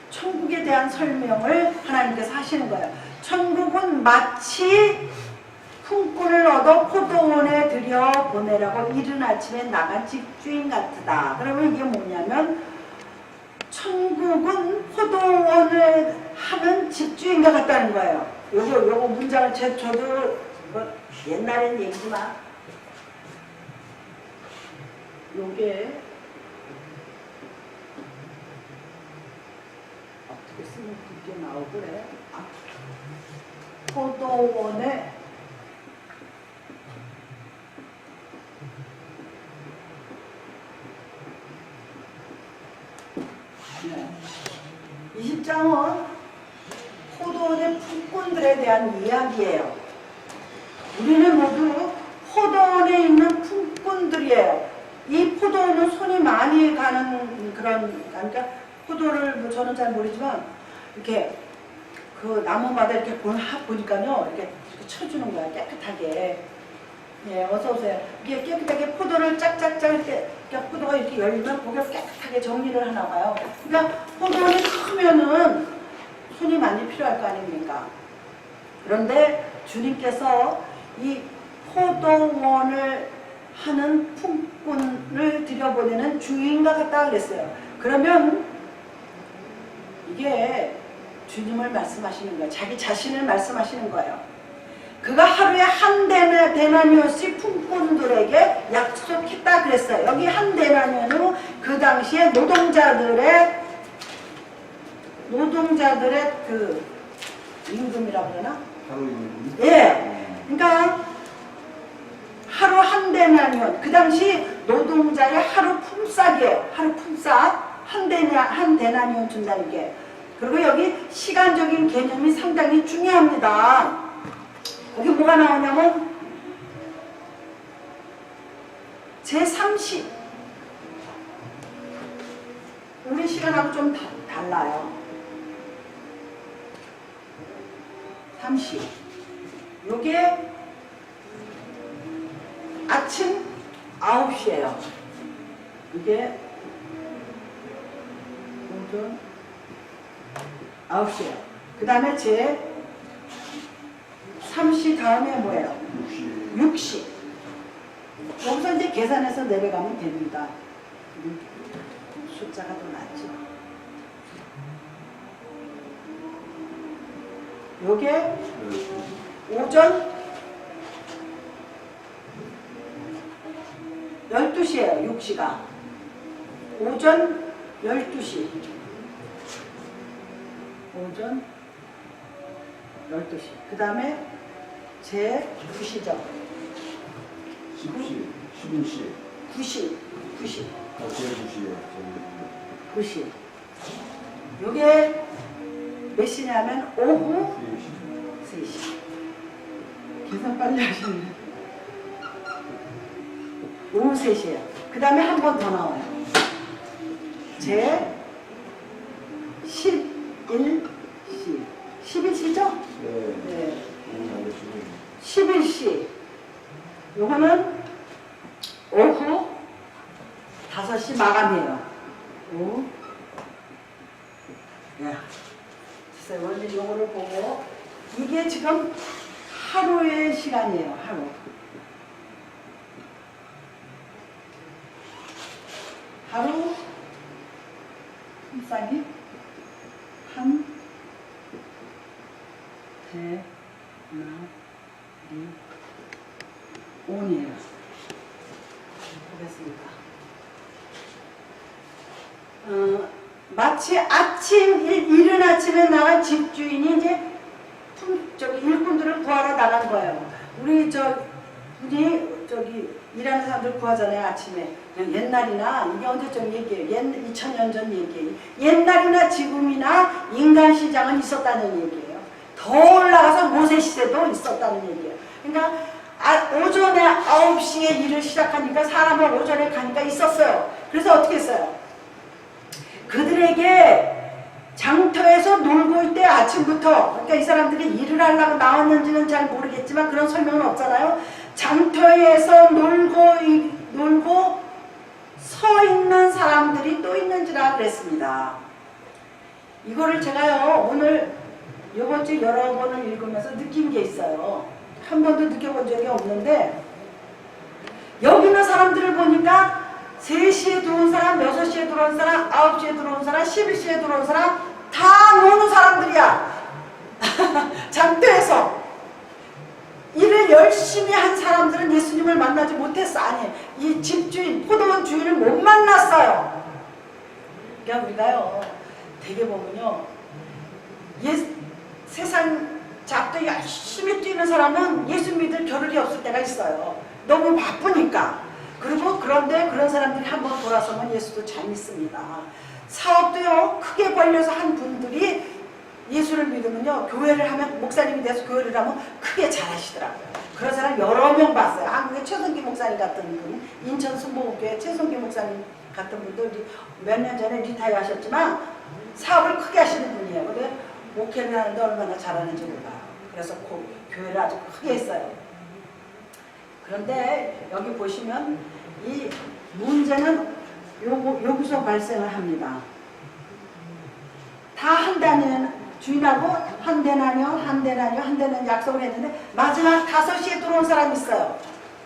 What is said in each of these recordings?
천국에 대한 설명을 하나님께서 하시는 거예요. 천국은 마치 품꾼을 얻어 포도원에 들여보내라고 이른 아침에 나간 집주인 같으다. 그러면 이게 뭐냐면 천국은 포도원을 하는 집주인과 같다는 거예요. 요거 문장을 저도 옛날엔 얘기지만 요게 어떻게 쓰면 그게 나오더래. 포도원에 네. 20장은 포도원의 품꾼들에 대한 이야기예요. 우리는 모두 포도원에 있는 품꾼들이에요. 이 포도원은 손이 많이 가는 그런, 그러니까 포도를 뭐 저는 잘 모르지만 이렇게 그 나무마다 이렇게 보니까요, 이렇게 쳐주는 거야, 깨끗하게. 예, 어서 오세요. 이게 깨끗하게 포도를 짝짝짝 이렇게, 그러니까 포도가 이렇게 열리면 고개 깨끗하게 정리를 하나 봐요. 그러니까 포도원이 크면은 손이 많이 필요할 거 아닙니까? 그런데 주님께서 이 포도원을 하는 품꾼을 들여보내는 주인과 같다 그랬어요. 그러면 이게 주님을 말씀하시는 거예요. 자기 자신을 말씀하시는 거예요. 그가 하루에 한 데나니오씩 품꾼들에게 약속했다 그랬어요. 여기 한 데나니오는 그 당시에 노동자들의 그 임금이라고 그러나? 하루 임금? 예. 그러니까 하루 한 데나니온, 그 당시 노동자의 하루 품삯이에요. 하루 품삯 한 데나니온 준다는 게. 그리고 여기 시간적인 개념이 상당히 중요합니다. 여기 뭐가 나오냐면 제30, 우리 시간하고 좀 달라요. 30. 요게 아침 9시예요. 이게 오전 9시예요. 그 다음에 제 3시 다음에 뭐예요? 6시. 여기서 이제 계산해서 내려가면 됩니다. 숫자가 더 낫죠. 요게 오전 12시예요. 6시가. 오전 12시. 오전 12시. 그 다음에 제 9시죠. 10시, 11시. 9시. 제 9시에. 9시. 요게 몇 시냐면 오후 3시. 계산 빨리 하셨네. 오후 3시에요. 그 다음에 한 번 더 나와요. 제 11시. 11시죠? 네. 11시. 요거는 오후 5시 마감이에요. 오후. 야. 글쎄요, 원래 요거를 보고, 이게 지금 하루의 시간이에요, 하루. 하루 품삯이 한 데나리온이에요. 보겠습니다. 마치 이른 아침에 나간 집주인이 이제 일꾼들을 구하러 나간 거예요. 우리 일하는 사람들 구하잖아요, 아침에. 옛날이나, 이게 언제쯤 얘기예요? 2000년 전 얘기예요. 옛날이나 지금이나 인간 시장은 있었다는 얘기예요. 더 올라가서 모세 시대도 있었다는 얘기예요. 그러니까 오전에 9시에 일을 시작하니까 사람은 오전에 가니까 있었어요. 그래서 어떻게 했어요? 그들에게 장터에서 놀고 있대, 아침부터. 그러니까 이 사람들이 일을 하려고 나왔는지는 잘 모르겠지만 그런 설명은 없잖아요. 장터에서 놀고 서 있는 사람들이 또 있는지라 그랬습니다. 이거를 제가요 오늘 이번 주 여러 번을 읽으면서 느낀 게 있어요. 한 번도 느껴본 적이 없는데 여기 있는 사람들을 보니까 3시에 들어온 사람, 6시에 들어온 사람, 9시에 들어온 사람, 11시에 들어온 사람 다 노는 사람들이야. 장터에서 일을 열심히 한 사람들은 예수님을 만나지 못했어. 아니, 이 집주인, 포도원 주인을 못 만났어요. 그러니까 우리가요 되게 보면요 세상 잡도 열심히 뛰는 사람은 예수 믿을 겨를이 없을 때가 있어요. 너무 바쁘니까. 그리고 그런데 그런 사람들이 한번 돌아서면 예수도 잘 믿습니다. 사업도요 크게 벌려서 한 분들이 예수를 믿으면요 교회를 하면 목사님이 돼서 교회를 하면 크게 잘하시더라고요. 그런 사람 여러 명 봤어요. 한국의 최성기 목사님 같은 분, 인천 순복음교회 최성기 목사님 같은 분도 몇 년 전에 리타이어 하셨지만 사업을 크게 하시는 분이에요. 근데 목회를 하는데 얼마나 잘하는지 몰라요. 그래서 그 교회를 아주 크게 했어요. 그런데 여기 보시면 이 문제는 여기서 발생을 합니다. 다 한다는 주인하고 한 대나니요 약속을 했는데 마지막 5시에 들어온 사람이 있어요.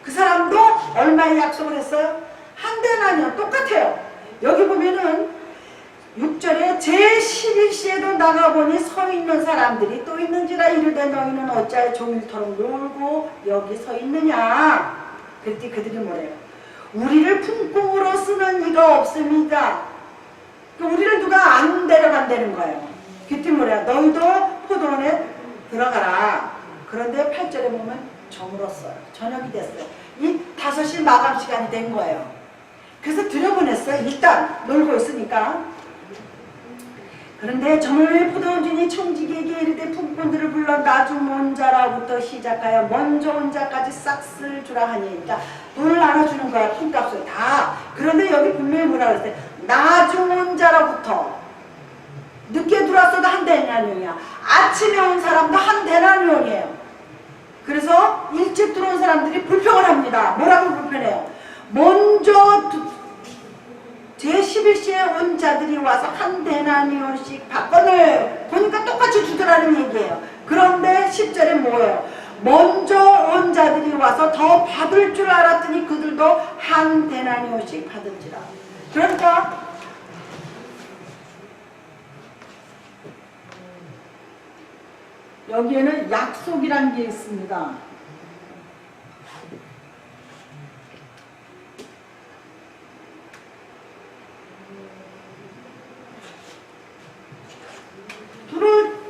그 사람도 얼마에 약속을 했어요? 한 대나니요. 똑같아요. 여기 보면은 6절에 제11시에도 나가보니 서 있는 사람들이 또 있는지라 이르되 너희는 어찌하여 종일토록 놀고 여기 서 있느냐. 그랬더니 그들이 뭐래요? 우리를 품꾼으로 쓰는 이가 없습니다. 우리를 누가 안 데려간다는 거예요. 그때 뭐래요? 너희도 포도원에 들어가라. 그런데 8절에 보면 저물었어요. 저녁이 됐어요. 이 5시 마감 시간이 된 거예요. 그래서 들여보냈어요. 일단 놀고 있으니까. 그런데 저물의 포도원 주인이 청지기에게 이르되 품꾼들을 불러 나중 온 자라부터 시작하여 먼저 온 자까지 싹쓸 주라 하니. 그러니까 돈을 나눠주는 거야. 품값을 다. 그런데 여기 분명히 뭐라 그랬어요? 나중 온 자로부터. 늦게 들어왔어도 한 데나니온이야. 아침에 온 사람도 한 데나니온이에요. 그래서 일찍 들어온 사람들이 불평을 합니다. 뭐라고 불편해요? 먼저 제11시에 온 자들이 와서 한 데나니온씩 박건을 보니까 똑같이 주더라는 얘기예요. 그런데 10절에 뭐예요? 먼저 온 자들이 와서 더 받을 줄 알았더니 그들도 한 데나니온씩 받은지라. 그러니까 여기에는 약속이란 게 있습니다.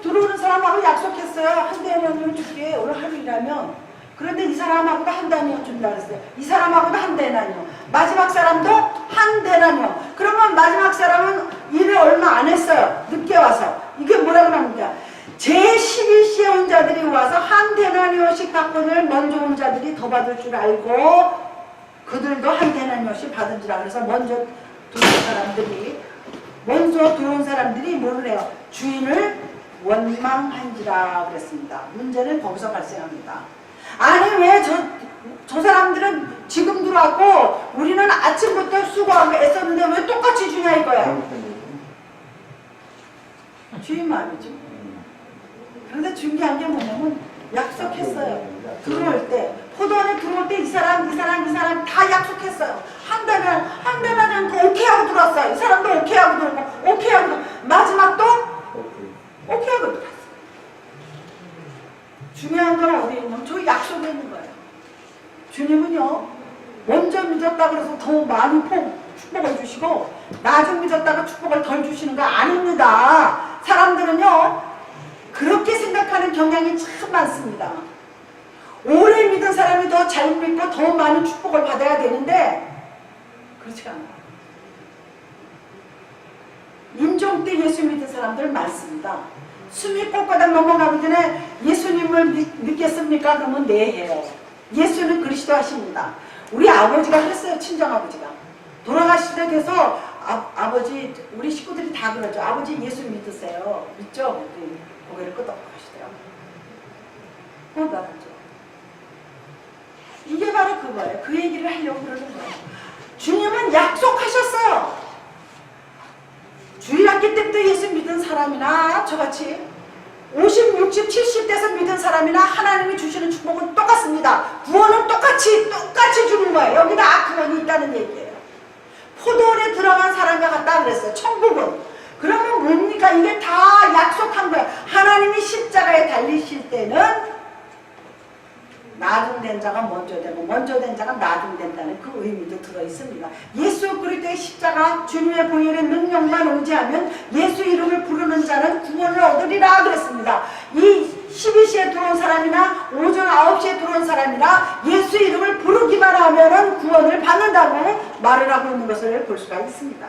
들어오는 사람하고 약속했어요. 한 대나니온 줄게. 오늘 하루이라면. 그런데 이 사람하고도 한 대나니온 준다 그랬어요. 이 사람하고도 한 대나니온. 마지막 사람도 한 대나니온. 그러면 마지막 사람은 일을 얼마 안 했어요. 늦게 와서. 이게 뭐라고 합니까? 제11시에 온 자들이 와서 한 데나니온씩 받고는 먼저 온 자들이 더 받을 줄 알고 그들도 한 데나니온씩 받은지라. 그래서 먼저 들어온 사람들이 뭐를 해요? 주인을 원망한지라 그랬습니다. 문제는 거기서 발생합니다. 아니 왜 저 사람들은 지금 들어왔고 우리는 아침부터 수고하고 애썼는데 왜 똑같이 주냐 이거야. 주인 마음이죠. 그런데 중요한 게 뭐냐면 약속했어요. 들어올 때 포도원에 들어올 때 이 사람 다 약속했어요. 한 달은 오케이 하고 들어왔어요. 이 사람도 오케이 하고 들어오고 오케이 하고 들어오고 마지막도 오케이 하고 들어왔어요. 중요한 건 어디에 있냐면 저 약속에 있는 거예요. 주님은요 먼저 믿었다 그래서 더 많이 축복을 주시고 나중 믿었다가 축복을 덜 주시는 거 아닙니다. 사람들은요 그렇게 생각하는 경향이 참 많습니다. 오래 믿은 사람이 더 잘 믿고 더 많은 축복을 받아야 되는데 그렇지가 않아요. 임종 때 예수 믿은 사람들 많습니다. 숨이 꼴바닥 넘어가기 전에 예수님을 믿겠습니까? 그러면 네 해요. 예수는 그리스도 하십니다. 우리 아버지가 그랬어요. 친정아버지가 돌아가실 때 돼서 아버지 우리 식구들이 다 그러죠. 아버지 예수 믿으세요. 믿죠? 고개를 끄덕 하시더라고요. 나가죠. 이게 바로 그거예요. 그 얘기를 하려고 그러는 거예요. 주님은 약속하셨어요. 주일학기 때부터 예수 믿은 사람이나 저같이 50, 60, 70 돼서 믿은 사람이나 하나님이 주시는 축복은 똑같습니다. 구원은 똑같이 주는 거예요. 여기다 구원이 있다는 얘기예요. 포도원에 들어간 사람과 같다 그랬어요. 천국은. 그러면 뭡니까? 이게 다 약속한 거예요. 하나님이 십자가에 달리실 때는 나중된 자가 먼저 되고 먼저 된 자가 나중된다는 그 의미도 들어있습니다. 예수 그리스도의 십자가 주님의 보혈의 능력만 의지하면 예수 이름을 부르는 자는 구원을 얻으리라 그랬습니다. 이 12시에 들어온 사람이나 오전 9시에 들어온 사람이나 예수 이름을 부르기만 하면 구원을 받는다고 말을 하고 있는 것을 볼 수가 있습니다.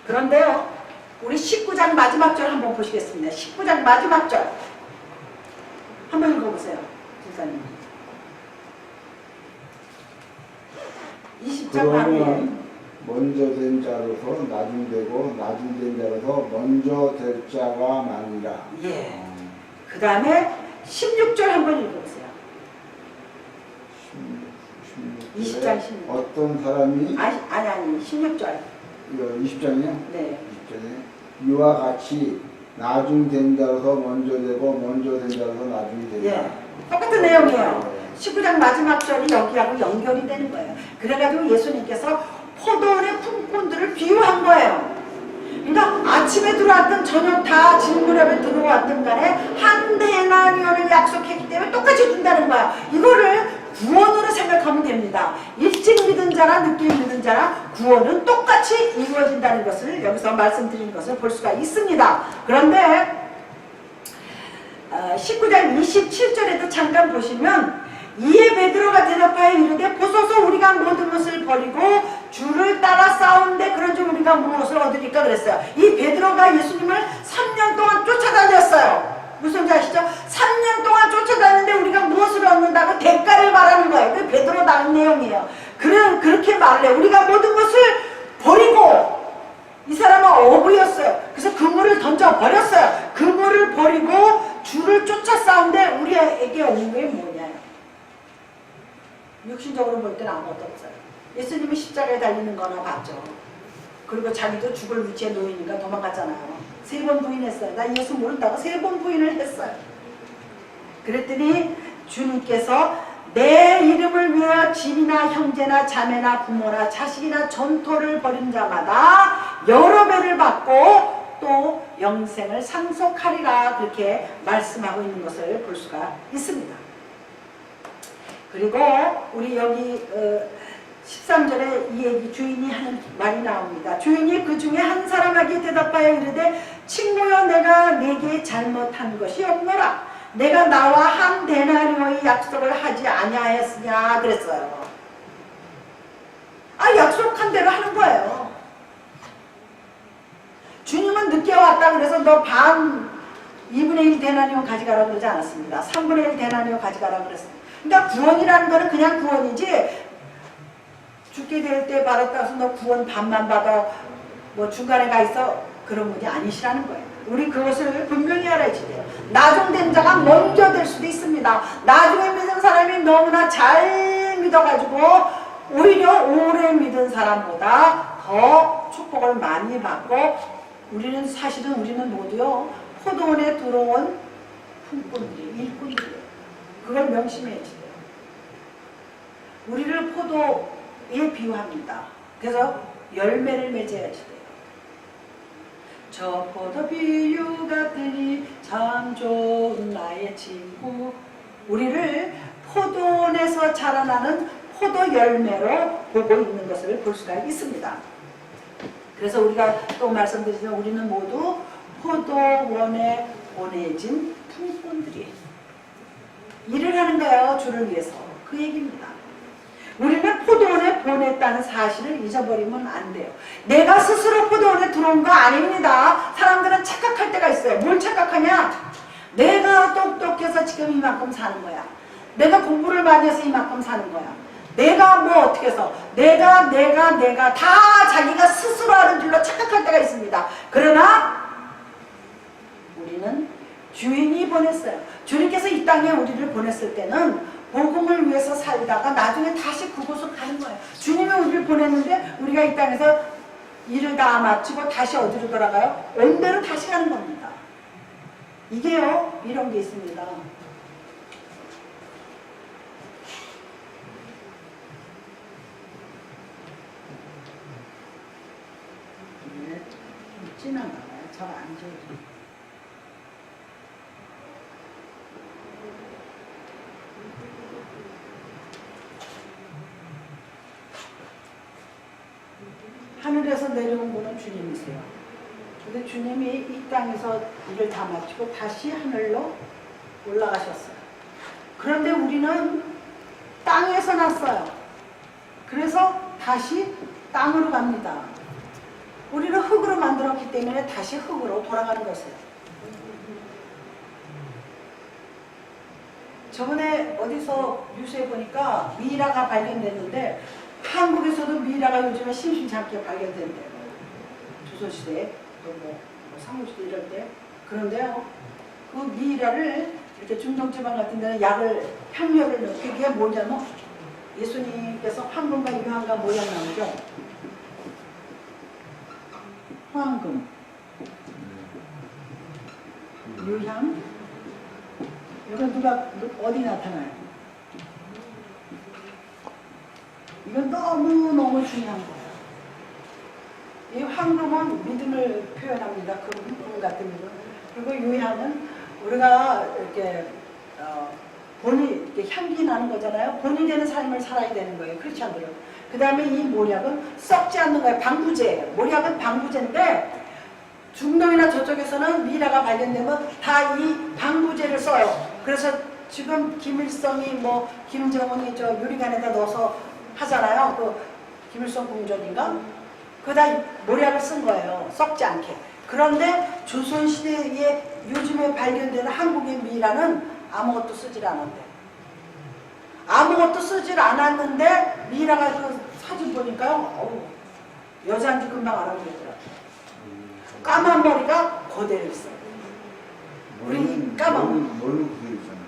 그런데요, 우리 19장 마지막 절 한번 보시겠습니다. 19장 마지막 절 한번 읽어보세요, 집사님. 20장 그러면 먼저 된 자로서 나중되고 나중된 자로서 먼저 될 자가 많으라. 예. 그 다음에 16절 한번 읽어보세요. 20장 16절. 어떤 사람이 아니 16절. 이거 20장이요? 네. 20장에 이와 같이 나중된 자로서 먼저 되고 먼저 된 자로서 나중이 된다. 예. 똑같은 내용이에요. 19장 마지막 절이 여기하고 연결이 되는 거예요. 그래가지고 예수님께서 포도원의 품꾼들을 비유한 거예요. 그러니까 아침에 들어왔든 저녁 다 질무렵에 들어왔든 간에 한 데나리온을 약속했기 때문에 똑같이 준다는 거야. 이거를 구원으로 생각하면 됩니다. 일찍 믿은 자나 늦게 믿은 자나 구원은 똑같이 이루어진다는 것을 여기서 말씀드린 것을 볼 수가 있습니다. 그런데 19장 27절에도 잠깐 보시면 이에 베드로가 대답하여 이르되 보소서 우리가 모든 것을 버리고 주를 따라 싸운데 그런즉 우리가 무엇을 얻으리까 그랬어요. 이 베드로가 예수님을 3년 동안 쫓아다녔어요. 무슨 지 아시죠? 3년 동안 쫓아다녔는데 우리가 무엇을 얻는다고 대가를 말하는 거예요. 그 베드로 나온 내용이에요. 그렇게 말을 해요. 우리가 모든 것을 버리고, 이 사람은 어부였어요. 그래서 그물을 던져버렸어요. 그물을 버리고 주를 쫓아 싸운데 우리에게 온 게 뭐냐. 육신적으로 볼 때는 아무것도 없어요. 예수님이 십자가에 달리는 거나 봤죠. 그리고 자기도 죽을 위치에 놓이니까 도망갔잖아요. 3번 부인했어요. 나 예수 모른다고 3번 부인을 했어요. 그랬더니 주님께서 내 이름을 위하여 집이나 형제나 자매나 부모나 자식이나 전토를 벌인 자마다 여러 배를 받고 또 영생을 상속하리라 그렇게 말씀하고 있는 것을 볼 수가 있습니다. 그리고 우리 여기 13절에 이 얘기 주인이 하는 말이 나옵니다. 주인이 그 중에 한 사람에게 대답하여 이르되 친구여 내가 네게 잘못한 것이 없노라. 내가 나와 한 데나리오의 약속을 하지 아니하였으냐 그랬어요. 약속한 대로 하는 거예요. 주님은 늦게 왔다 그래서 너 반 2분의 1 데나리오 가져가라 그러지 않았습니다. 3분의 1 데나리오 가져가라 그랬습니다. 그러니까 구원이라는 거는 그냥 구원이지 죽게 될 때 받았다 해서 너 구원 반만 받아 뭐 중간에 가 있어 그런 분이 아니시라는 거예요. 우리 그것을 분명히 알아야지 돼요. 나중된 자가 먼저 될 수도 있습니다. 나중에 믿은 사람이 너무나 잘 믿어가지고 오히려 오래 믿은 사람보다 더 축복을 많이 받고 우리는 모두요 포도원에 들어온 품꾼들이 일꾼들이에요. 그걸 명심해야지 돼요. 우리를 포도에 비유합니다. 그래서 열매를 맺어야지 돼요. 저 포도 비유 같으니 참 좋은 나의 친구. 우리를 포도원에서 자라나는 포도 열매로 보고 있는 것을 볼 수가 있습니다. 그래서 우리가 또 말씀드리지만 우리는 모두 포도원에 보내진 품꾼들이에요. 일을 하는 거예요. 주를 위해서. 그 얘기입니다. 우리는 포도원에 보냈다는 사실을 잊어버리면 안 돼요. 내가 스스로 포도원에 들어온 거 아닙니다. 사람들은 착각할 때가 있어요. 뭘 착각하냐? 내가 똑똑해서 지금 이만큼 사는 거야. 내가 공부를 많이 해서 이만큼 사는 거야. 내가 뭐 어떻게 해서 내가 다 자기가 스스로 하는 줄로 착각할 때가 있습니다. 그러나 우리는 주인이 보냈어요. 주님께서 이 땅에 우리를 보냈을 때는 복음을 위해서 살다가 나중에 다시 그곳으로 가는 거예요. 주님이 우리를 보냈는데 우리가 이 땅에서 일을 다 마치고 다시 어디로 돌아가요? 온대로 다시 가는 겁니다. 이게요, 이런 게 있습니다. 이게 좀 진한가 봐요. 잘 안 지워져. 하늘에서 내려온 분은 주님이세요. 근데 주님이 이 땅에서 일을 다 마치고 다시 하늘로 올라가셨어요. 그런데 우리는 땅에서 났어요. 그래서 다시 땅으로 갑니다. 우리를 흙으로 만들었기 때문에 다시 흙으로 돌아가는 것이에요. 저번에 어디서 뉴스에 보니까 미라가 발견됐는데 한국에서도 미라가 요즘에 심심찮게 발견된대요. 조선시대, 또 삼국시대 이럴 때. 그런데요, 그 미라를 이렇게 중동지방 같은 데는 약을, 향료를 넣고, 그게 뭐냐면 예수님께서 황금과 유황과 모양 나오죠. 황금, 유향, 이건 누가 어디 나타나요? 이건 너무너무 중요한 거예요. 이 황금은 믿음을 표현합니다. 금 같은 믿음. 그리고 유향은 우리가 이렇게 본이 이렇게 향기 나는 거잖아요. 본이 되는 삶을 살아야 되는 거예요. 크리스찬들은. 그 다음에 이 모략은 썩지 않는 거예요. 방부제예요. 모략은 방부제인데 중동이나 저쪽에서는 미라가 발견되면 다 이 방부제를 써요. 그래서 지금 김일성이 김정은이 저 유리관에다 넣어서 하잖아요. 그 김일성 궁전인가? 그다 모략을 쓴 거예요. 썩지 않게. 그런데 조선시대에 요즘에 발견되는 한국의 미라는 아무것도 쓰질 않았대. 아무것도 쓰질 않았는데 미라가 그 사진 보니까요. 여자인지 금방 알아보겠더라고요. 까만 머리가 그대로 있어요. 우리 까만 뭘로 그리잖아요.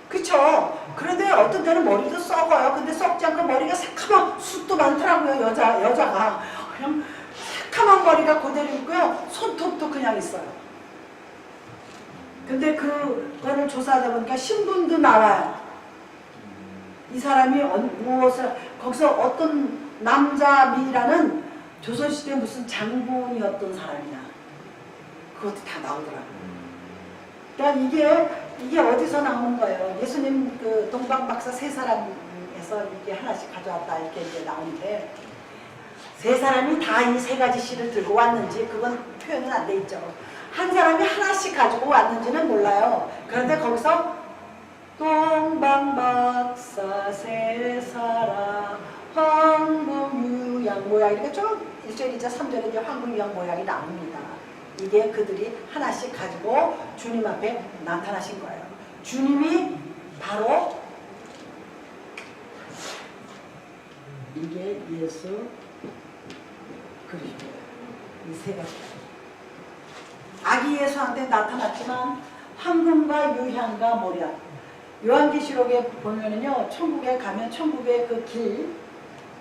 그쵸? 그런데 어떤 때는 머리도 썩어요. 근데 썩지 않고 머리가 새카만 숱도 많더라고요. 여자가 그냥 새카만 머리가 그대로 있고요. 손톱도 그냥 있어요. 근데 그거를 조사하다 보니까 신분도 나와요. 이 사람이 무엇을 거기서 어떤 남자미라는 조선시대 무슨 장군이었던 사람이야. 그것도 다 나오더라고요. 그러니까 이게 어디서 나오는 거예요? 예수님 그 동방박사 세 사람에서 이게 하나씩 가져왔다 이렇게 이제 나오는데 세 사람이 다 이 세 가지 씨를 들고 왔는지 그건 표현은 안 돼 있죠. 한 사람이 하나씩 가지고 왔는지는 몰라요. 그런데 거기서 동방박사 세 사람 황금유양 모양 이렇게 쭉 1절, 2절, 3절에 이제 황금유양 모양이 나옵니다. 이게 그들이 하나씩 가지고 주님 앞에 나타나신 거예요. 주님이 바로 이게 예수 그리스도예요. 이 세 가지. 아기 예수한테 나타났지만 황금과 유향과 모략. 요한계시록에 보면은요, 천국에 가면 천국의 그 길,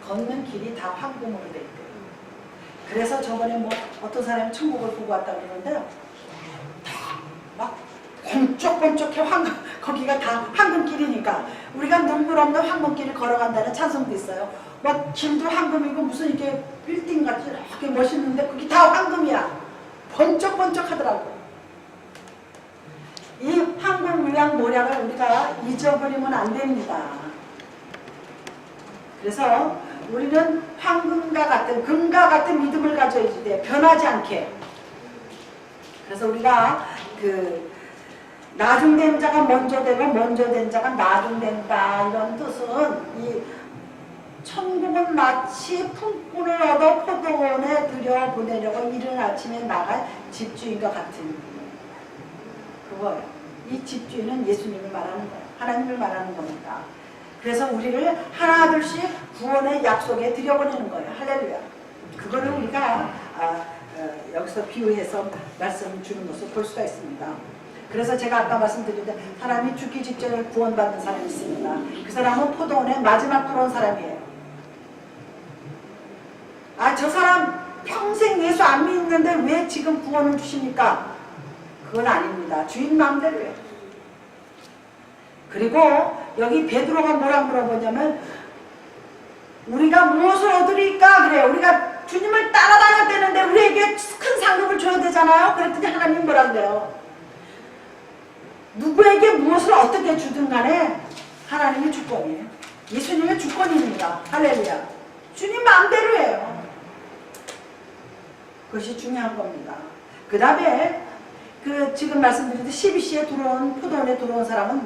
걷는 길이 다 황금으로 돼 있대요. 그래서 저번에 어떤 사람이 천국을 보고 왔다 그러는데요. 막 번쩍번쩍해 거기가 다 황금길이니까 우리가 눈물 없는 황금길을 걸어간다는 찬송도 있어요. 막 길도 황금이고 무슨 이렇게 빌딩 같이 이렇게 멋있는데 그게 다 황금이야. 번쩍번쩍하더라고. 이 황금 유향 모략을 우리가 잊어버리면 안 됩니다. 그래서 우리는 황금과 같은 금과 같은 믿음을 가져야지 돼. 변하지 않게. 그래서 우리가 그 나중된 자가 먼저 되고 먼저 된 자가 나중된다 이런 뜻은 이 천국은 마치 품꾼을 얻어 포도원에 들여보내려고 이른 아침에 나갈 집주인과 같은 그거예요. 이 집주인은 예수님을 말하는 거예요. 하나님을 말하는 겁니다. 그래서 우리를 하나둘씩 구원의 약속에 들여보내는 거예요. 할렐루야. 그거를 우리가 여기서 비유해서 말씀 주는 것을 볼 수가 있습니다. 그래서 제가 아까 말씀드린 대 사람이 죽기 직전에 구원받는 사람이 있습니다. 그 사람은 포도원에 마지막 들어온 사람이에요. 아, 저 사람 평생 예수 안 믿는데 왜 지금 구원을 주십니까? 그건 아닙니다. 주인 마음대로예요. 그리고 여기 베드로가 뭐라 물어보냐면 우리가 무엇을 얻으리까? 그래요. 우리가 주님을 따라다녀야 되는데 우리에게 큰 상급을 줘야 되잖아요. 그랬더니 하나님 뭐라 그래요? 누구에게 무엇을 어떻게 주든 간에 하나님의 주권이에요. 예수님의 주권입니다. 할렐루야. 주님 마음대로예요. 그것이 중요한 겁니다. 그 다음에 지금 말씀드린 12시에 들어온 포도원에 들어온 사람은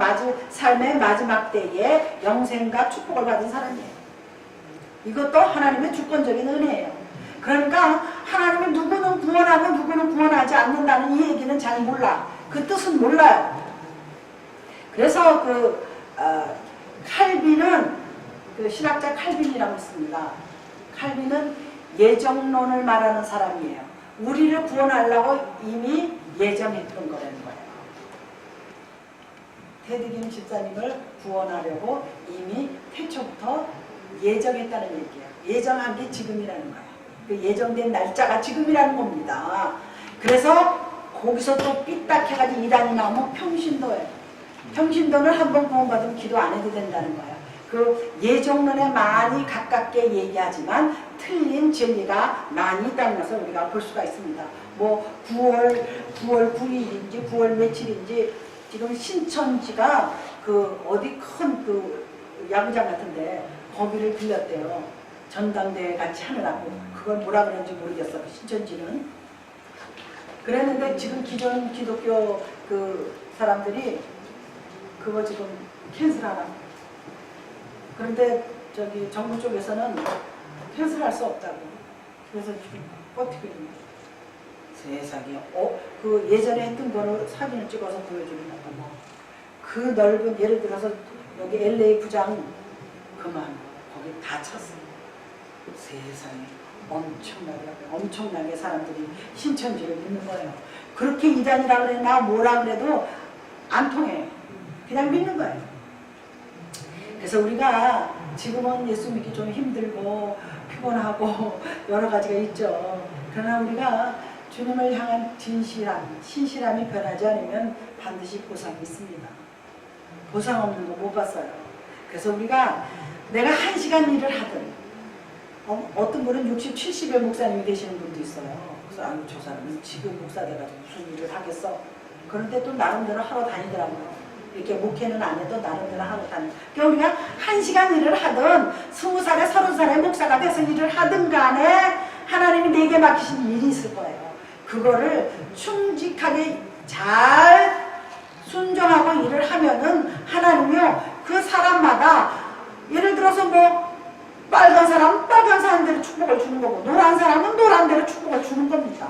삶의 마지막 때에 영생과 축복을 받은 사람이에요. 이것도 하나님의 주권적인 은혜예요. 그러니까 하나님이 누구는 구원하고 누구는 구원하지 않는다는 이 얘기는 잘 몰라. 그 뜻은 몰라요. 그래서 칼빈은 신학자 칼빈이라고 있습니다. 칼빈은 예정론을 말하는 사람이에요. 우리를 구원하려고 이미 예정했던 거라는 거예요. 테드김 집사님을 구원하려고 이미 태초부터 예정했다는 얘기예요. 예정한 게 지금이라는 거예요. 그 예정된 날짜가 지금이라는 겁니다. 그래서 거기서 또 삐딱해가지고 이단이 나오면 평신도예요. 평신도는 한번 구원받으면 기도 안 해도 된다는 거예요. 그 예정론에 많이 가깝게 얘기하지만 틀린 진리가 많이 있다는 것을 우리가 볼 수가 있습니다. 뭐 9월 9일인지 9월 며칠인지 지금 신천지가 어디 큰 야구장 같은데 거기를 빌렸대요. 전당대회 같이 하느라고. 그걸 뭐라 그런지 모르겠어. 신천지는. 그랬는데 지금 기존 기독교 사람들이 그거 지금 캔슬하라고. 그런데 정부 쪽에서는 캔슬할 수 없다고. 그래서 지금 버티고 있는 거예요. 세상에. 예전에 했던 거를 사진을 찍어서 보여주는 거고. 그 넓은, 예를 들어서 여기 LA 구장 그만 거기 다 찼어요. 세상에. 엄청나게 사람들이 신천지를 믿는 거예요. 그렇게 이단이라 그래나 뭐라 그래도 안 통해요. 그냥 믿는 거예요. 그래서 우리가 지금은 예수 믿기 좀 힘들고 피곤하고 여러 가지가 있죠. 그러나 우리가 주님을 향한 신실함이 변하지 않으면 반드시 보상이 있습니다. 보상 없는 거 못 봤어요. 그래서 우리가 내가 1시간 일을 하든 어떤 분은 60, 70의 목사님이 되시는 분도 있어요. 그래서 아유 저 사람은 지금 목사 돼가지고 무슨 일을 하겠어. 그런데 또 나름대로 하러 다니더라고요. 이렇게 목회는 안 해도 나름대로 하러 다니고. 그러니까 우리가 1시간 일을 하든 20살에 30살에 목사가 돼서 일을 하든 간에 하나님이 내게 맡기신 일이 있을 거예요. 그거를 충직하게 잘 순종하고 일을 하면은 하나님이요 그 사람마다 예를 들어서 뭐 빨간 사람은 빨간 사람대로 축복을 주는 거고 노란 사람은 노란 대로 축복을 주는 겁니다.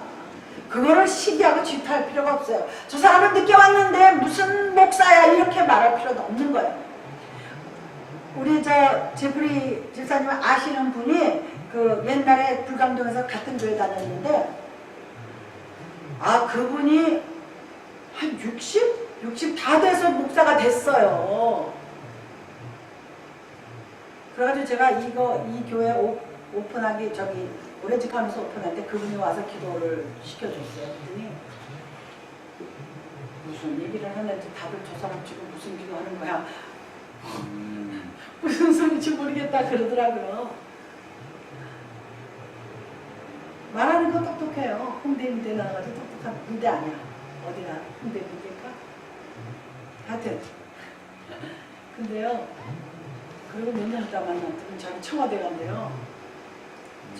그거를 시기하고 질투할 필요가 없어요. 저 사람은 늦게 왔는데 무슨 목사야 이렇게 말할 필요도 없는 거예요. 우리 제프리 집사님 아시는 분이 옛날에 불광동에서 같은 교회 다녔는데 그분이 한 60 다 돼서 목사가 됐어요. 그래가지고 제가 이 교회 오픈하기 오렌지카운에서 오픈할 때 그분이 와서 기도를 시켜줬어요. 그랬더니 무슨 얘기를 하는지 다들 저 사람 지금 무슨 기도하는 거야. 무슨 소리인지 모르겠다 그러더라고요. 말하는 거 똑똑해요. 홍대 나가가지고 똑똑한 홍대 아니야. 어디가 홍대입니까? 하여튼 근데요. 그리고 몇 년 있다 만났더니 자기 청와대 간대요.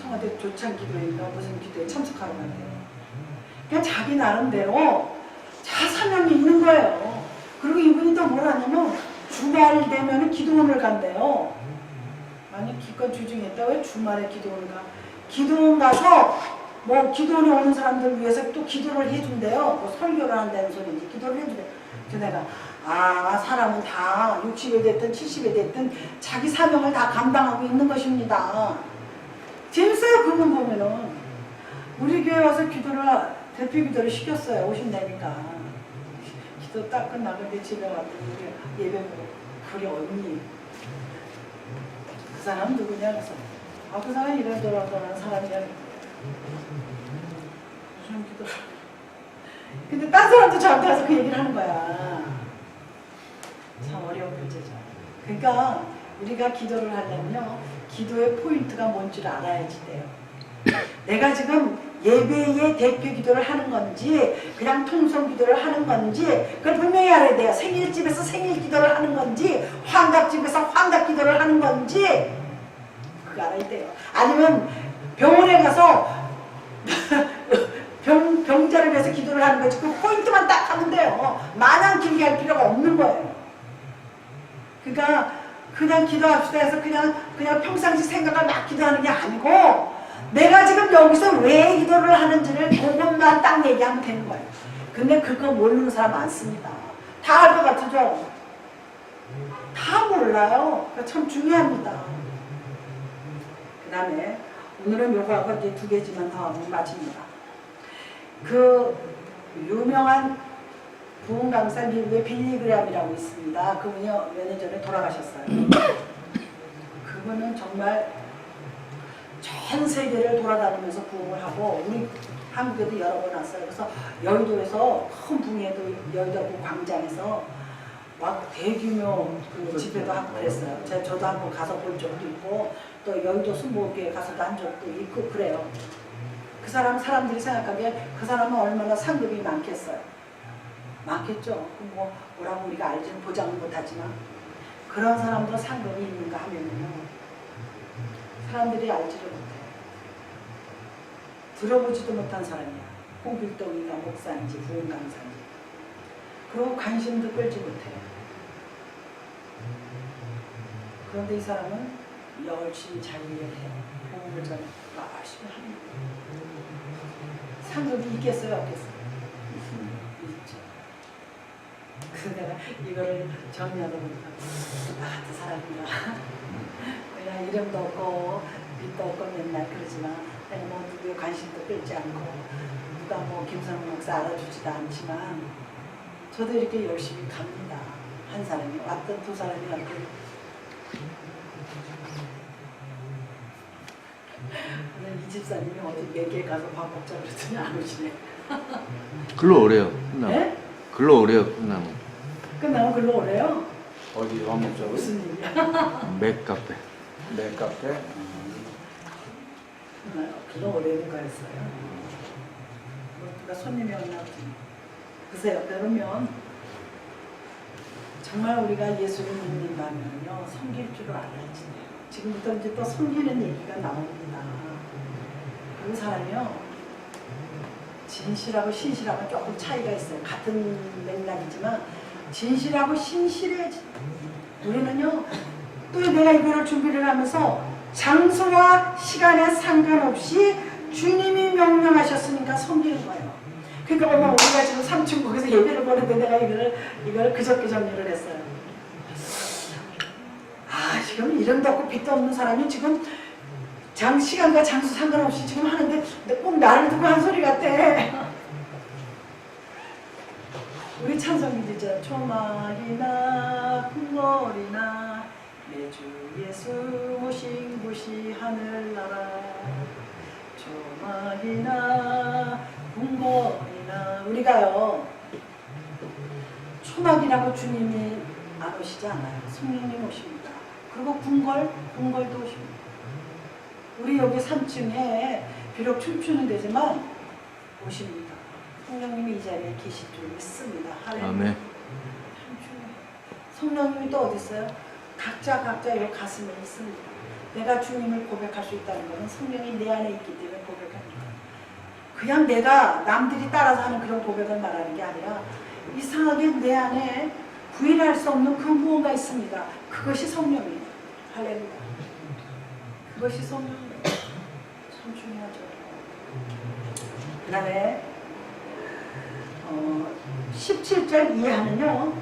청와대 조찬 기도회인가 무슨 기도에 참석하러 간대요. 그냥 자기 나름대로 사명이 있는 거예요. 그리고 이분이 또 뭘 하냐면 주말 되면 기도원을 간대요. 아니 기껏 주중했다 왜 주말에 기도원을 가? 기도원 가서 뭐 기도원에 오는 사람들 위해서 또 기도를 해준대요. 뭐 설교를 한다는 소리인지 기도를 해준대요. 그래서 내가 사람은 다 60에 됐든 70에 됐든 자기 사명을 다 감당하고 있는 것입니다. 재밌어요. 그분 보면은. 우리 교회 와서 대표 기도를 시켰어요. 오신다니까. 기도 딱 끝나고 내 집에 왔더니 예배 보고 그래 언니 그 사람 누구냐 그래서 그 사람 이래저래 사람이야. 무슨 기도 근데 딴 사람도 저한테 와서 그 얘기를 하는 거야. 참 어려운 문제죠. 그러니까 우리가 기도를 하려면요 기도의 포인트가 뭔지를 알아야지 돼요. 내가 지금 예배의 대표 기도를 하는 건지 그냥 통성 기도를 하는 건지 그걸 분명히 알아야 돼요. 생일집에서 생일 기도를 하는 건지 환갑집에서 환갑 기도를 하는 건지 그거 알아야 돼요. 아니면 병원에 가서 병자를 위해서 기도를 하는 거지 그 포인트만 딱 하면 돼요. 마냥 길게 할 필요가 없는 거예요. 그러니까 그냥 기도합시다 해서 그냥 평상시 생각을 막 기도하는 게 아니고 내가 지금 여기서 왜 기도를 하는지를 그것만 딱 얘기하면 되는 거예요. 근데 그거 모르는 사람 많습니다. 다 알 것 같으죠? 다 몰라요. 그러니까 참 중요합니다. 그 다음에 오늘은 요거하고 이제 2개지만 더 하면 마칩니다. 그 유명한 부흥 강사 미국의 빌리그램이라고 있습니다. 그분이 몇 년 전에 돌아가셨어요. 그분은 정말 전 세계를 돌아다니면서 부흥을 하고 우리 한국에도 여러 번 왔어요. 그래서 여의도에서 큰 부흥회도 여의도 광장에서 막 대규모 그 집회도 하고 그랬어요. 저도 한번 가서 본 적도 있고 또 여의도 순복교에 가서도 한 적도 있고 그래요. 그 사람들이 생각하기에 그 사람은 얼마나 상급이 많겠어요. 많겠죠. 뭐라고 우리가 알지는 보장은 못하지만 그런 사람도 상급이 있는가 하면요. 사람들이 알지를 못해요. 들어보지도 못한 사람이야. 홍길동이가 목사인지 부흥 강사인지. 그리고 관심도 끌지 못해요. 그런데 이 사람은 열심히 자기 일을 해요. 부흥을 좀 열심히 하는 거예요. 상급이 있겠어요? 없겠어요? 있죠. 그래서 내가 이거를 정리하다 보니까 그 사람이라 그냥 이름도 없고 빛도 없고 맨날 그러지만 내가 뭐 누구의 관심도 끌지 않고 누가 뭐 김성훈 목사 알아주지도 않지만 저도 이렇게 열심히 갑니다. 한 사람이 왔던 두 사람이 왔던 오늘 이 집사님이 어디 매개에 가서 밥 먹자 그랬더니 안 오시네. 글로 오래요. 끝나고. 네? 글로 오래요. 끝나고. 끝나고 글로 오래요? 어디 밥 먹자고? 무슨 일이야? 맥카페. 맥카페? 글로 오래는 거였어요. 누가 손님이 왔나 보지. 글쎄요. 그러면 정말 우리가 예수를 믿는다면요 섬길 줄 알아야지 돼요. 지금부터 이제 또 섬기는 얘기가 나옵니다. 그 사람이요 진실하고 신실하고 조금 차이가 있어요. 같은 맥락이지만 진실하고 신실해야지. 우리는요 또 내가 이거를 준비를 하면서 장소와 시간에 상관없이 주님이 명령하셨으니까 섬기는 거예요. 그러니까 얼마 우리가 지금 삼층국에서 예배를 보는데 내가 이거를 그저께 정리를 했어요. 지금 이름도 없고 빛도 없는 사람이 지금 시간과 장소 상관없이 지금 하는데 꼭 나를 두고 한 소리 같아. 우리 찬송이죠. 초막이나 궁궐이나 매주 예수 오신 곳이 하늘나라. 초막이나 궁궐이나 우리가요 초막이라고 주님이 안 오시지 않아요. 성령님 오십니다. 그리고 궁궐도 오십니다. 우리 여기 3층에 비록 춤추는 데지만 오십니다. 성령님이 이 자리에 계실 줄 믿습니다. 할렐루야. 아멘. 성령님이 또 어디 있어요? 각자 이 가슴에 있습니다. 내가 주님을 고백할 수 있다는 것은 성령이 내 안에 있기 때문에 고백합니다. 그냥 내가 남들이 따라서 하는 그런 고백을 말하는 게 아니라 이상하게 내 안에 부인할 수 없는 그 무언가 있습니다. 그것이 성령이에요. 할렐루야. 그것이 성령이에요. 참 중요하죠. 그 다음에 17절 이하는요.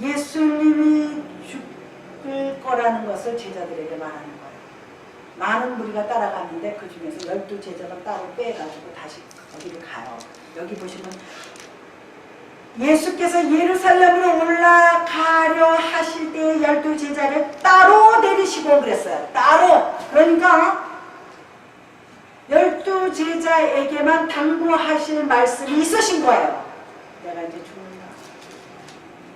예수님이 죽을 거라는 것을 제자들에게 말하는 거예요. 많은 무리가 따라갔는데 그 중에서 12제자가 따로 빼가지고 다시 어디를 가요. 여기 보시면 예수께서 예루살렘으로 올라가려 하실 때 12제자를 따로 데리시고 그랬어요. 따로. 그러니까 12제자에게만 당부하실 말씀이 있으신 거예요. 내가 이제 죽는다.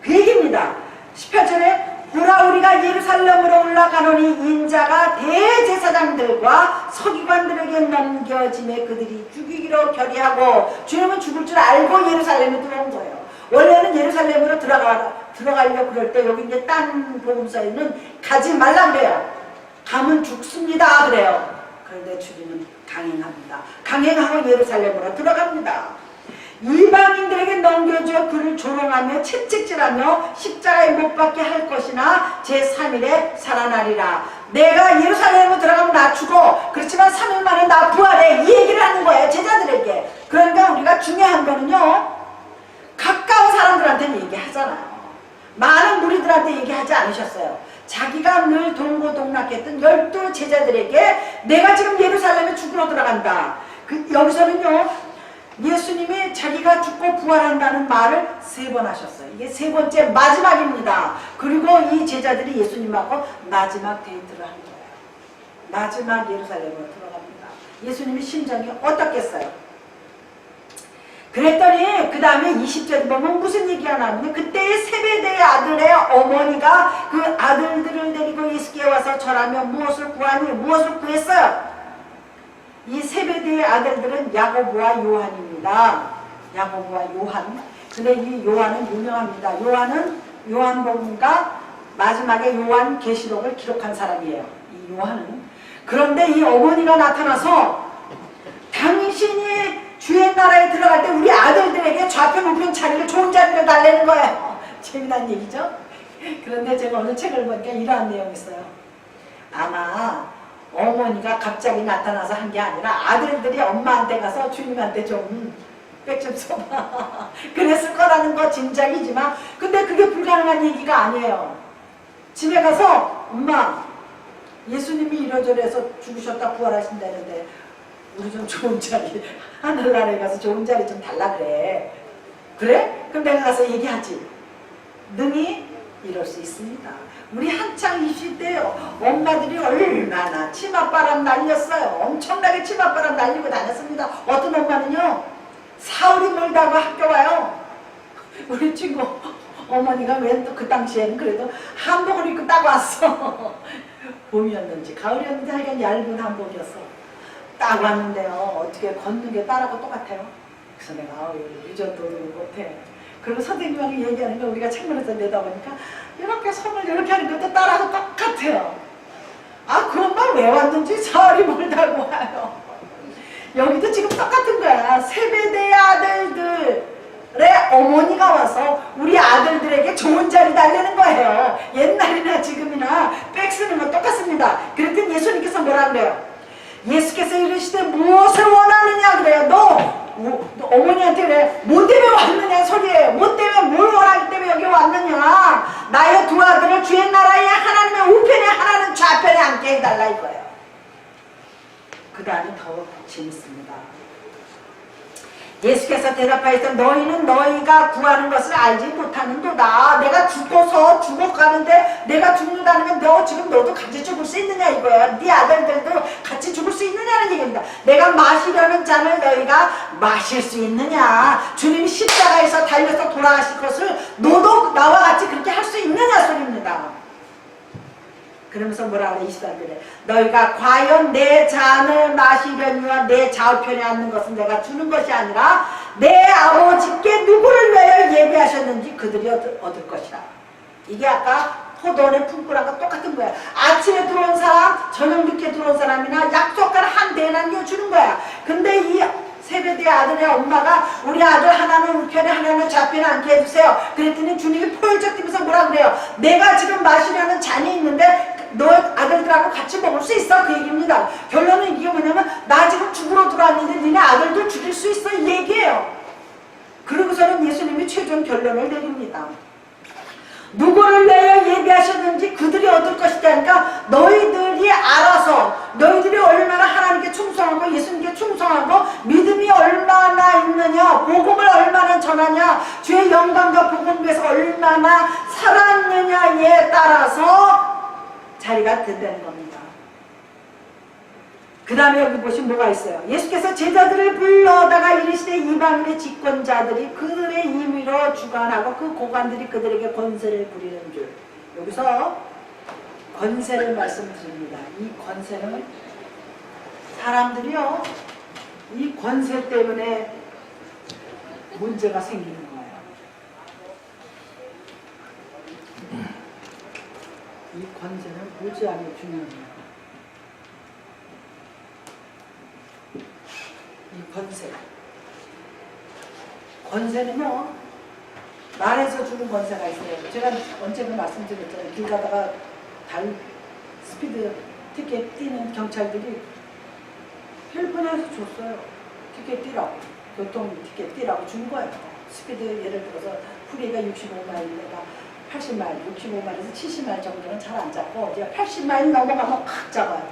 그 얘기입니다. 18절에 보라 우리가 예루살렘으로 올라가노니 인자가 대제사장들과 서기관들에게 넘겨짐에 그들이 죽이기로 결의하고 주님은 죽을 줄 알고 예루살렘에 들어온 거예요. 원래는 예루살렘으로 들어가려고 그럴 때 여기 이제 딴 복음서에는 가지 말라 그래요. 가면 죽습니다 그래요. 그런데 주님은 강행합니다. 강행하고 예루살렘으로 들어갑니다. 이방인들에게 넘겨줘 그를 조롱하며 채찍질하며 십자가에 못 박게 할 것이나 제3일에 살아나리라. 내가 예루살렘으로 들어가면 나 죽어. 그렇지만 3일 만에 나 부활해. 이 얘기를 하는 거예요. 제자들에게. 그러니까 우리가 중요한 거는요. 가까운 사람들한테는 얘기하잖아요. 많은 무리들한테 얘기하지 않으셨어요. 자기가 늘 동고동락했던 12제자들에게 내가 지금 예루살렘에 죽으러 들어간다. 여기서는요. 예수님이 자기가 죽고 부활한다는 말을 3번 하셨어요. 이게 3번째 마지막입니다. 그리고 이 제자들이 예수님하고 마지막 데이트를 하는 거예요. 마지막 예루살렘으로 들어갑니다. 예수님의 심정이 어떻겠어요? 그랬더니 그 다음에 20절 보면 무슨 얘기가 나오냐면 그때의 세베대의 아들의 어머니가 그 아들들을 데리고 예수께 와서 절하며 무엇을 구하니 무엇을 구했어요? 이 세베대의 아들들은 야고보와 요한입니다. 야고보와 요한. 근데 이 요한은 유명합니다. 요한은 요한복음과 마지막에 요한계시록을 기록한 사람이에요. 이 요한은. 그런데 이 어머니가 나타나서 당신이 주의 나라에 들어갈 때 우리 아들들에게 좌편 우편 자리를 좋은 자리를 달래는 거예요. 재미난 얘기죠? 그런데 제가 오늘 책을 보니까 이러한 내용이 있어요. 아마 어머니가 갑자기 나타나서 한 게 아니라 아들들이 엄마한테 가서 주님한테 좀 백 좀 써봐 그랬을 거라는 거 짐작이지만 근데 그게 불가능한 얘기가 아니에요. 집에 가서 엄마 예수님이 이러저러해서 죽으셨다 부활하신다는데 우리 좀 좋은 자리 하늘나라에 가서 좋은 자리 좀 달라 그래. 그래? 그럼 내가 가서 얘기하지. 능히 이럴 수 있습니다. 우리 한창 입시 때요. 엄마들이 얼마나 치맛바람 날렸어요. 엄청나게 치맛바람 날리고 다녔습니다. 어떤 엄마는요. 사흘이 멀다고 학교 와요. 우리 친구 어머니가 왜 또 그 당시에는 그래도 한복을 입고 딱 왔어. 봄이었는지 가을이었는지 하여간 얇은 한복이었어. 딱 왔는데요. 어떻게 걷는 게 딸하고 똑같아요. 그래서 내가 이 정도는 못해. 그리고 선생님하고 얘기하는 거 우리가 창문에서 내다보니까 이렇게 손을 이렇게 하는 것도 딸하고 똑같아요. 아, 그 엄마 왜 왔는지 사흘이 멀다고 와요. 여기도 지금 똑같은 거야. 세베대의 아들들의 어머니가 와서 우리 아들들에게 좋은 자리 달래는 거예요. 옛날이나 지금이나 백 쓰는 건 똑같습니다. 그랬더니 예수님께서 뭐라 그래요? 예수께서 이르시되 무엇을 원하느냐 그래요. 너 어머니한테 그래. 뭐 때문에 왔느냐 소리예요. 뭐 때문에 뭘 원하기 때문에 여기 왔느냐. 나의 두 아들을 주의 나라에 하나님의 우편에 하나는 좌편에 앉게 해달라 이거예요. 그 다음이 더 재밌습니다. 예수께서 대답하였다. 너희는 너희가 구하는 것을 알지 못하는도다. 내가 죽어가는데 내가 죽는다면 너 지금 너도 같이 죽을 수 있느냐 이거야. 네 아들들도 같이 죽을 수 있느냐는 얘기입니다. 내가 마시려는 잔을 너희가 마실 수 있느냐. 주님이 십자가에서 달려서 돌아가실 것을 너도 나와 같이 그렇게 할 수 있느냐 소리입니다. 그러면서 뭐라 그래 23절에 너희가 과연 내 잔을 마시려니와 내 좌우편에 앉는 것은 내가 주는 것이 아니라 내 아버지께 누구를 위하여 예배하셨는지 그들이 얻을 것이라. 이게 아까 포도원의 품꾼하고 똑같은 거야. 아침에 들어온 사람 저녁 늦게 들어온 사람이나 약속한 한 대나니어 주는 거야. 근데 이 세베대의 아들의 엄마가 우리 아들 하나는 우편에 하나는 좌편에 앉게 해주세요. 그랬더니 주님이 포효적 뛰면서 뭐라 그래요? 내가 지금 마시려는 잔이 있는데 너 아들들하고 같이 먹을 수 있어? 그 얘기입니다. 결론은 이게 뭐냐면 나 지금 죽으러 들어왔는데 니네 아들들 죽일 수 있어? 이 얘기예요. 그러고서는 예수님이 최종 결론을 내립니다. 누구를 위하여 예비하셨는지 그들이 얻을 것이다. 그러니까 너희들이 알아서 너희들이 얼마나 하나님께 충성하고 예수님께 충성하고 충성하고 믿음이 얼마나 있느냐, 복음을 얼마나 전하냐, 주의 영광과 복음 위해서 얼마나 살았느냐에 따라서 자리가 된다는 겁니다. 그 다음에 여기 보시면 뭐가 있어요. 예수께서 제자들을 불러다가 이르시되 이방인의 집권자들이 그들의 임의로 주관하고 그 고관들이 그들에게 권세를 부리는 줄. 여기서 권세를 말씀드립니다. 이 권세는 사람들이요, 이 권세 때문에 문제가 생기는 거예요. 이 권세는 무지하게 중요해요. 이 권세. 권세는요, 말에서 주는 권세가 있어요. 제가 언제가 말씀드렸잖아요. 길 가다가 스피드 티켓 뛰는 경찰들이 헬프에서 줬어요. 티켓 뛰라고. 교통 티켓 뛰라고 준 거예요. 스피드 예를 들어서 프리가 65마일인데 80마일, 65마일에서 70마일 정도는 잘 안 잡고 이제 80마일 넘어가면 팍 잡아요.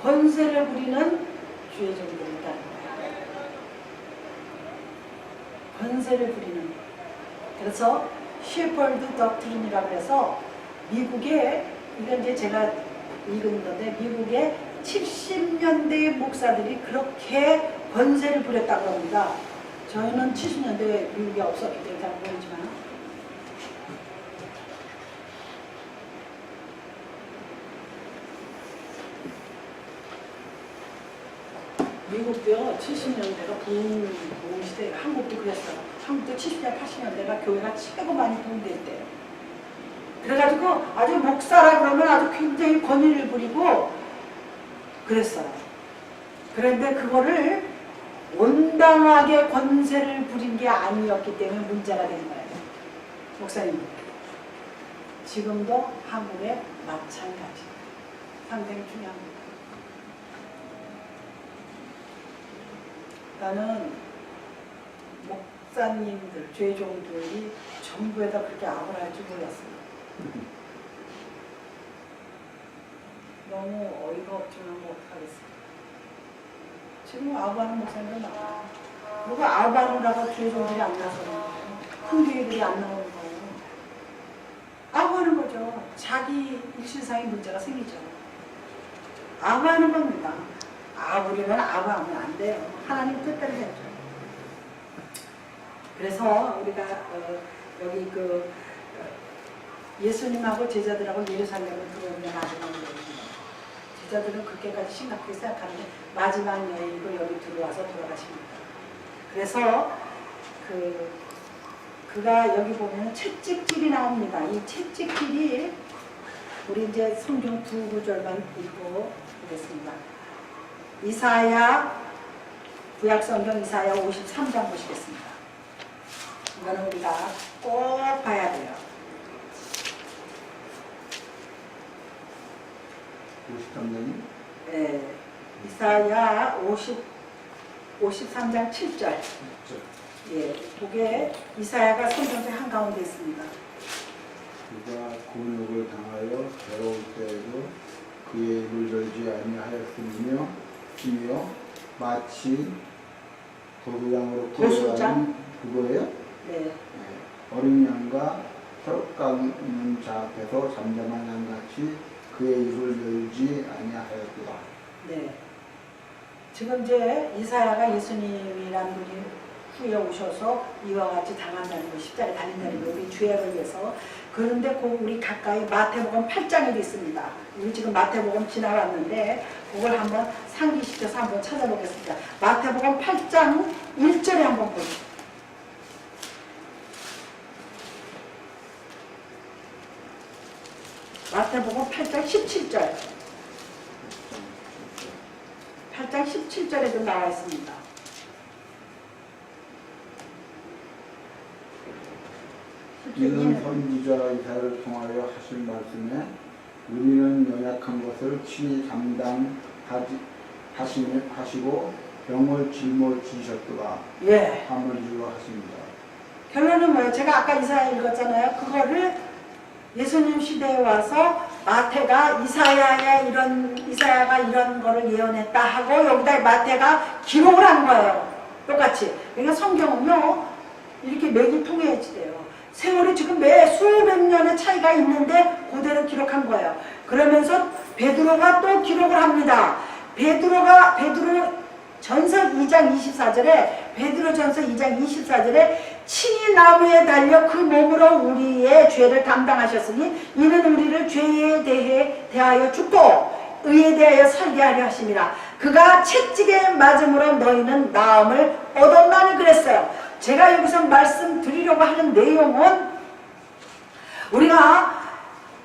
권세를 부리는 주의 종들이다. 권세를 부리는. 그래서 셰퍼드 덕트린이라고 해서 미국의, 이건 이제 제가 읽은 건데, 미국의 70년대의 목사들이 그렇게 권세를 부렸다고 합니다. 저희는 70년대에 미국에 없었기 때문에 잘 모르지만. 미국도요, 70년대가 부흥 시대, 한국도 그랬어요. 한국도 70년, 80년대가 교회가 최고 많이 부흥될 때예요. 그래가지고 아주 목사라 그러면 아주 굉장히 권위를 부리고 그랬어요. 그런데 그거를 온당하게 권세를 부린 게 아니었기 때문에 문제가 된 거예요. 목사님, 지금도 한국에 마찬가지. 상당히 중요합니다. 나는 목사님들, 죄종들이 전부에다 그렇게 악을 할 줄 몰랐어요. 너무 어이가 없지만 뭐 어떡하겠어요. 지금 아부하는 목사님들 나와요. 누가 아부하느라고 죄종들이 안 나서는 거예요. 큰 교회들이 안 나오는 거예요. 아부하는 거죠. 자기 일신상의 문제가 생기죠. 아부하는 겁니다. 우리는 아부하면 안 돼요. 하나님 뜻대로 해야죠. 그래서 우리가 여기 예수님하고 제자들하고 예루살렘을 들어오는 마지막 여행입니다. 제자들은 그렇게까지 심각하게 생각하는데 마지막 여행으로 여기 들어와서 돌아가십니다. 그래서 그가 여기 보면 채찍질이 나옵니다. 이 채찍질이 우리 이제 성경 두 구절만 읽고 보겠습니다. 이사야, 구약성경 이사야 53장 보시겠습니다. 이거는 우리가 꼭 봐야 돼요. 53년이? 네, 이사야 53장 7절. 예, 그게 이사야가 성경의 한가운데 있습니다. 그가 곤욕을 당하여 괴로울 때에도 그의 입을 열지 아니하였으며 마치 도수장으로 도수장? 그거예요? 네. 어린 양과 혈 깎는 자 앞에서 잠잠한 양같이 그의 입을 열지 아니하였도다. 네. 지금 이제 이사야가 예수님이라는 분이 후에 오셔서 이와 같이 당한다는 거, 십자가에 달린다는 거, 우리 죄를 위해서. 그런데 우리 가까이 마태복음 8장이 있습니다. 우리 지금 마태복음 지나왔는데 그걸 한번 상기시켜서 한번 찾아보겠습니다. 마태복음 8장 1절에 한번 보시죠. 마태복음 8장 17절. 8장 17절에도 나와 있습니다. 이는 선지자 이사야를 통하여 하신 말씀에 우리는 연약한 것을 친히 담당하시고 병을 짊어지셨도다. 예. 함을 이루어 하십니다. 결론은 뭐예요? 제가 아까 이사야 읽었잖아요. 그거를 예수님 시대에 와서 마태가 이사야가 이런 거를 예언했다 하고 여기다 마태가 기록을 한 거예요. 똑같이. 그러니까 성경은요 이렇게 맥이 통해지대요. 세월이 지금 매 수백 년의 차이가 있는데 그대로 기록한 거예요. 그러면서 베드로가 또 기록을 합니다. 베드로 전서 2장 24절에 베드로전서 2장 24절에 친히 나무에 달려 그 몸으로 우리의 죄를 담당하셨으니 이는 우리를 죄에 대하여 죽고 의에 대하여 살게 하려 하심이라. 그가 채찍에 맞음으로 너희는 나음을 얻었나니 그랬어요. 제가 여기서 말씀드리려고 하는 내용은 우리가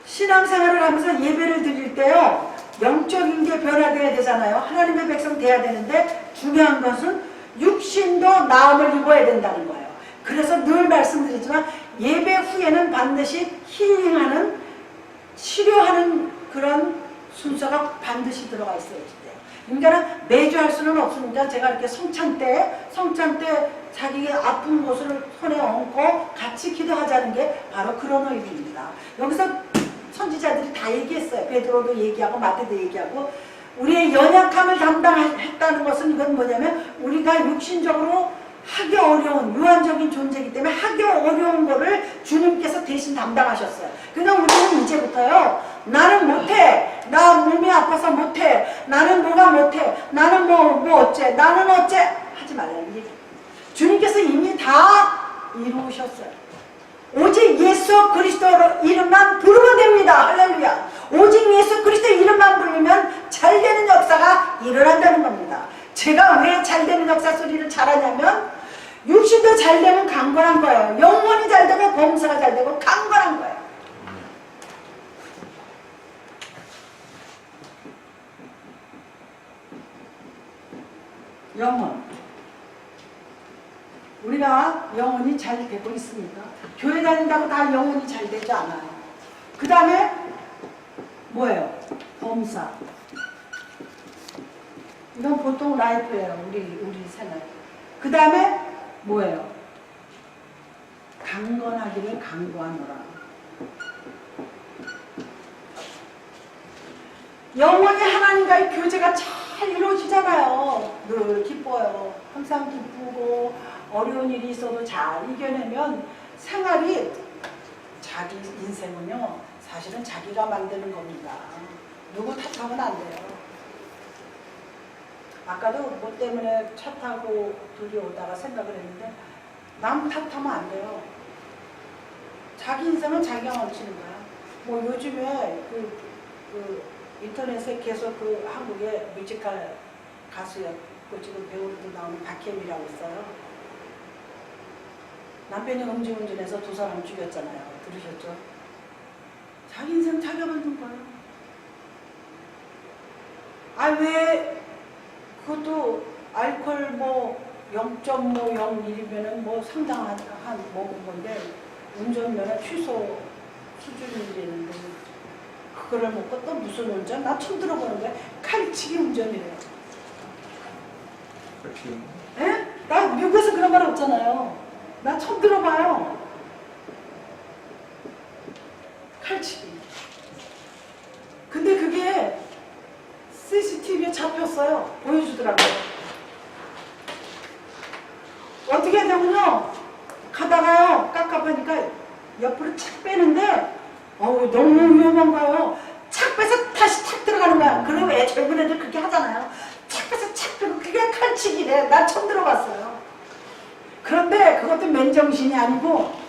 신앙생활을 하면서 예배를 드릴 때요 영적인 게 변화되어야 되잖아요. 하나님의 백성 돼야 되는데 중요한 것은 육신도 나음을 입어야 된다는 거예요. 그래서 늘 말씀드리지만 예배 후에는 반드시 힐링하는 치료하는 그런 순서가 반드시 들어가 있어야 돼요. 그러니까 매주 할 수는 없으니까 제가 이렇게 성찬 때 자기 아픈 곳을 손에 얹고 같이 기도하자는 게 바로 그런 의미입니다. 여기서 선지자들이 다 얘기했어요. 베드로도 얘기하고 마태도 얘기하고 우리의 연약함을 담당했다는 것은 이건 뭐냐면 우리가 육신적으로 하기 어려운 유한적인 존재이기 때문에 하기 어려운 거를 주님께서 대신 담당하셨어요. 그러니까 우리는 이제부터요 나는 못해, 나 몸이 아파서 못해, 나는 뭐가 못해, 나는 뭐 어째, 나는 어째 하지 말라는 얘기. 주님께서 이미 다 이루셨어요. 오직 예수 그리스도 이름만 부르면 됩니다. 할렐루야. 오직 예수 그리스도 이름만 부르면 잘되는 역사가 일어난다는 겁니다. 제가 왜 잘되는 역사 소리를 잘하냐면 육신도 잘되면 강건한 거예요. 영혼이 잘되고 범사가 잘되고 강건한 거예요. 영혼. 우리가 영혼이 잘 되고 있습니까? 교회 다닌다고 다 영혼이 잘 되지 않아요. 그 다음에 뭐예요? 범사. 이건 보통 라이프예요. 우리 생활. 그 다음에 뭐예요? 강건하기를 강구하노라. 영원히 하나님과의 교제가 잘 이루어지잖아요. 늘 기뻐요. 항상 기쁘고 어려운 일이 있어도 잘 이겨내면 생활이 자기 인생은요 사실은 자기가 만드는 겁니다. 누구 탓하면 안 돼요. 아까도 뭐 때문에 차 타고 둘이 오다가 생각을 했는데 남 탓하면 안 돼요. 자기 인생은 자기가 망치는 거야. 뭐 요즘에 그 인터넷에 계속 그 한국의 뮤지컬 가수였고 지금 배우로도 나오는 박혜미라고 있어요. 남편이 음주운전해서 2사람 죽였잖아요. 들으셨죠? 자기 인생 자기가 만든 거예요. 아 왜 그것도 알코올 뭐 0.01이면은 뭐 상당한 먹은 건데 운전면허 취소 수준이랬는데 그거를 먹고 또 무슨 운전? 나 처음 들어보는 거야. 칼치기 운전이래요. 그렇지. 에? 나 미국에서 그런 말 없잖아요. 나 처음 들어봐요. 칼치기. 근데 그게 CCTV에 잡혔어요. 보여주더라고요. 어떻게 되면요. 가다가요. 깝깝하니까 옆으로 착 빼는데 너무 위험한 거예요. 착 빼서 다시 탁 들어가는 거야. 그리고 젊은 애들 그렇게 하잖아요. 착 빼서 착 빼고 그게 칼치기래. 나 처음 들어봤어요. 그런데 그것도 맨정신이 아니고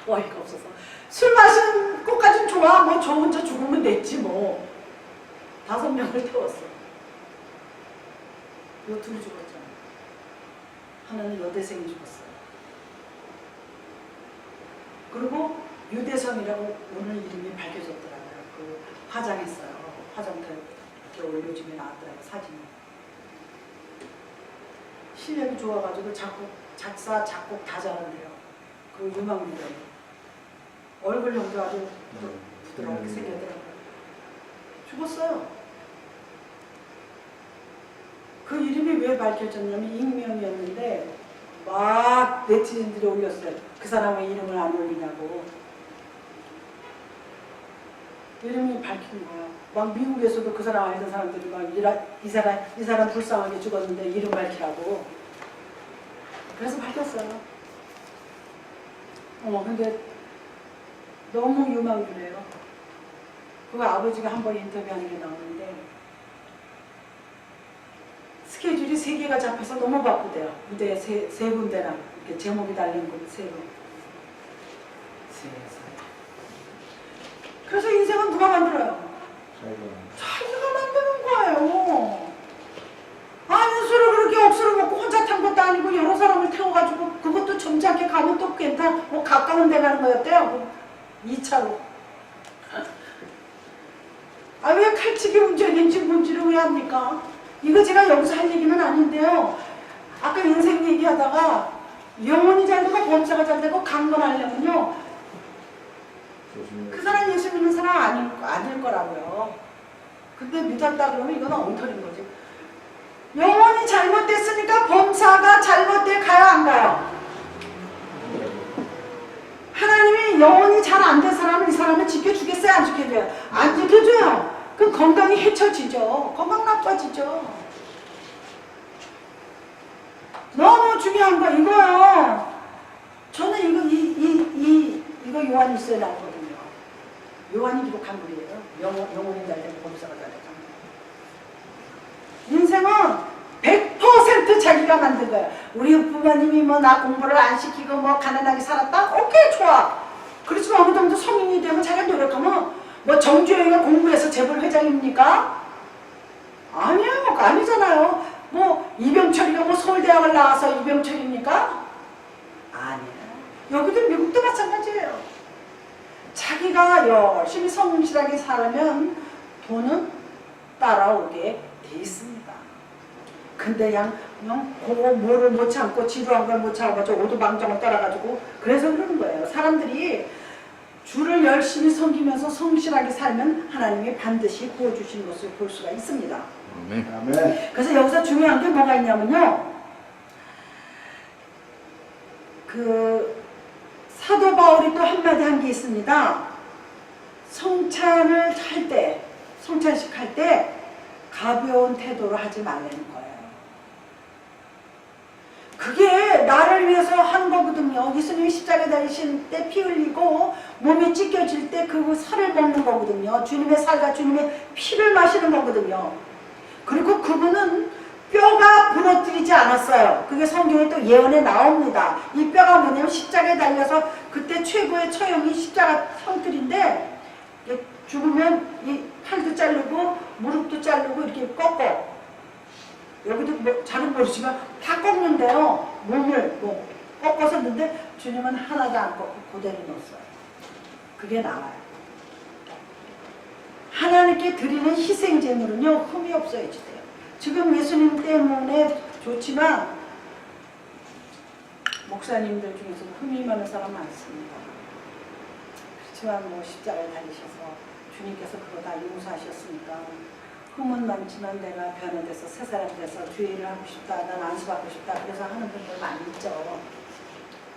어이가 없어서 술 마신 것까진 좋아. 뭐 저 혼자 죽으면 됐지 뭐. 5명을 태웠어. 요 둘이 죽었잖아. 하나는 여대생이 죽었어요. 그리고 유대성이라고 오늘 이름이 밝혀졌더라고요. 그 화장했어요. 화장터 이렇게 요즘에 나왔더라고요. 사진이. 실력이 좋아가지고 작사, 작곡 다 잘한대요. 그 유망무대. 얼굴형도 아주 부드럽게 생겼더라고요. 죽었어요. 그 이름이 왜 밝혀졌냐면 익명이었는데 막 네티즌들이 올렸어요. 그 사람의 이름을 안 올리냐고. 이름이 밝힌 거야. 막 미국에서도 그 사람 알던 사람들이 막 이 사람 불쌍하게 죽었는데 이름 밝히라고. 그래서 밝혔어요. 근데 너무 유망주래요. 그거 아버지가 한번 인터뷰하는 게 나오는데 스케줄이 3개가 잡혀서 너무 바쁘대요. 무대에 세 군데나 이렇게 제목이 달린 곳 3군. 세상에. 그래서 인생은 누가 만들어요? 자기가 만드는 거예요. 아니 술을 그렇게 억수로 먹고 혼자 탄 것도 아니고 여러 사람을 태워가지고 그것도 점잖게 가면 또 괜찮아. 뭐 가까운 데 가는 거였대요. 2차로. 아 왜 칼치기 운전인지 뭔지를 왜 합니까? 이거 제가 여기서 할 얘기는 아닌데요. 아까 인생 얘기하다가 영혼이 잘 되고 범사가 잘 되고 강건하려면요. 그 사람 예수 믿는 사람 아닐 거라고요. 근데 믿었다 그러면 이건 엉터리인 거지. 영혼이 잘못됐으니까 범사가 잘못돼 가야 안 가요? 하나님이 영혼이 잘 안 된 사람은 이 사람을 지켜주겠어요? 안 지켜줘요? 안 지켜줘요. 그럼 건강이 해쳐지죠. 건강 나빠지죠. 너무 중요한 거 이거요. 저는 이거 요한이 있어야 나오거든요. 요한이 기록한 글이에요. 영혼이 잘 되고 범사가 잘 되고. 인생은 100% 자기가 만든 거예요. 우리 부모님이 뭐 나 공부를 안 시키고 뭐 가난하게 살았다? 오케이 좋아. 그렇지만 어느 정도 성인이 되면 자기가 노력하면 뭐 정주영이가 공부해서 재벌 회장입니까? 아니에요. 아니잖아요. 뭐 이병철이가 뭐 서울대학을 나와서 이병철입니까? 아니에요. 여기도 미국도 마찬가지예요. 자기가 열심히 성실하게 살면 돈은 따라오게 돼 있습니다. 근데 그냥 그거 뭐를 못 참고 지루한 걸 못 참아가지고 오두방정을 따라가지고 그래서 그러는 거예요. 사람들이 주를 열심히 섬기면서 성실하게 살면 하나님이 반드시 구워주시는 것을 볼 수가 있습니다. 아멘. 그래서 여기서 중요한 게 뭐가 있냐면요. 그 사도 바울이 또 한마디 한 게 있습니다. 성찬을 할 때, 성찬식 할 때 가벼운 태도로 하지 말라는 거예요. 그게 나를 위해서 한 거거든요. 예수님이 십자가에 달리신 때 피 흘리고 몸이 찢겨질 때 그 살을 먹는 거거든요. 주님의 살과 주님의 피를 마시는 거거든요. 그리고 그분은 뼈가 부러뜨리지 않았어요. 그게 성경에 또 예언에 나옵니다. 이 뼈가 뭐냐면 십자가에 달려서 그때 최고의 처형이 십자가 형틀인데 죽으면 이 팔도 자르고 무릎도 자르고 이렇게 꺾어. 여기도 뭐 잘은 모르지만 다 꺾는데요. 몸을 뭐 꺾어서 넣는데 주님은 하나도 안 꺾고 그대로 넣었어요. 그게 나와요. 하나님께 드리는 희생제물은요 흠이 없어야지 돼요. 지금 예수님 때문에 좋지만 목사님들 중에서 흠이 많은 사람 많습니다. 그렇지만 뭐 십자가에 달리셔서 주님께서 그거 다 용서하셨으니까 흠은 많지만 내가 변화돼서 새 사람 돼서 주의를 하고 싶다, 난 안수받고 싶다 그래서 하는 분들 많이 있죠.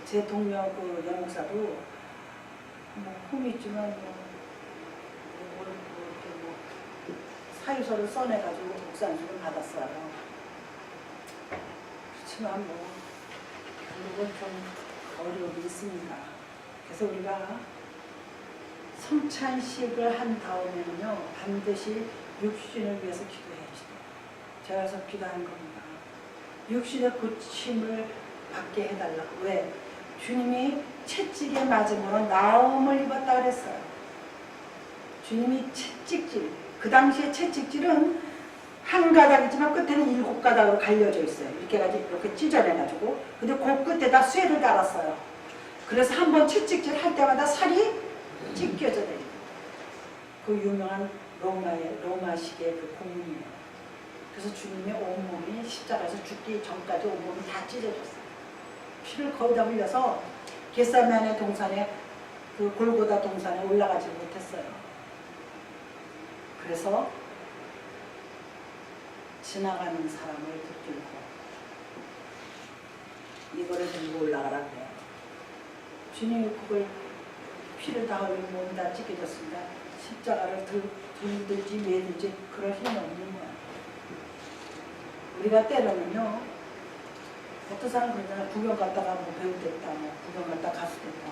제 동료 그 영목사도 뭐 흠이 있지만 사유서를 써내가지고 목사님을 받았어요. 그렇지만 뭐 결국은 좀 어려움이 있습니다. 그래서 우리가 성찬식을 한 다음에는요 반드시 육신을 위해서 기도해야지 돼요. 제가 그래서 기도한 겁니다. 육신의 고침을 받게 해달라고. 왜? 주님이 채찍에 맞음으로 나음을 입었다 그랬어요. 주님이 채찍질, 그 당시에 채찍질은 한 가닥이지만 끝에는 7가닥으로 갈려져 있어요. 이렇게 해가지고 이렇게 찢어내가지고. 근데 그 끝에다 쇠를 달았어요. 그래서 한번 채찍질 할 때마다 살이 찢겨져 내요. 그 유명한 로마식의 그 공문이에요. 그래서 주님의 온몸이 십자가에서 죽기 전까지 온몸이 다 찢어졌어요. 피를 거의 다 흘려서 겟세마네 동산에 그 골고다 동산에 올라가지 못했어요. 그래서 지나가는 사람을 붙들고 이거를 들고 올라가라 그래요. 주님이 그걸 피를 다 흘리고 몸이 다 찢겨졌습니다. 십자가를 들든지 매든지 그럴 힘이 없는 거야. 우리가 때로는요, 어떤 사람 그러잖아. 구경 갔다가 뭐 배우 됐다, 뭐 구경 갔다 가수 됐다.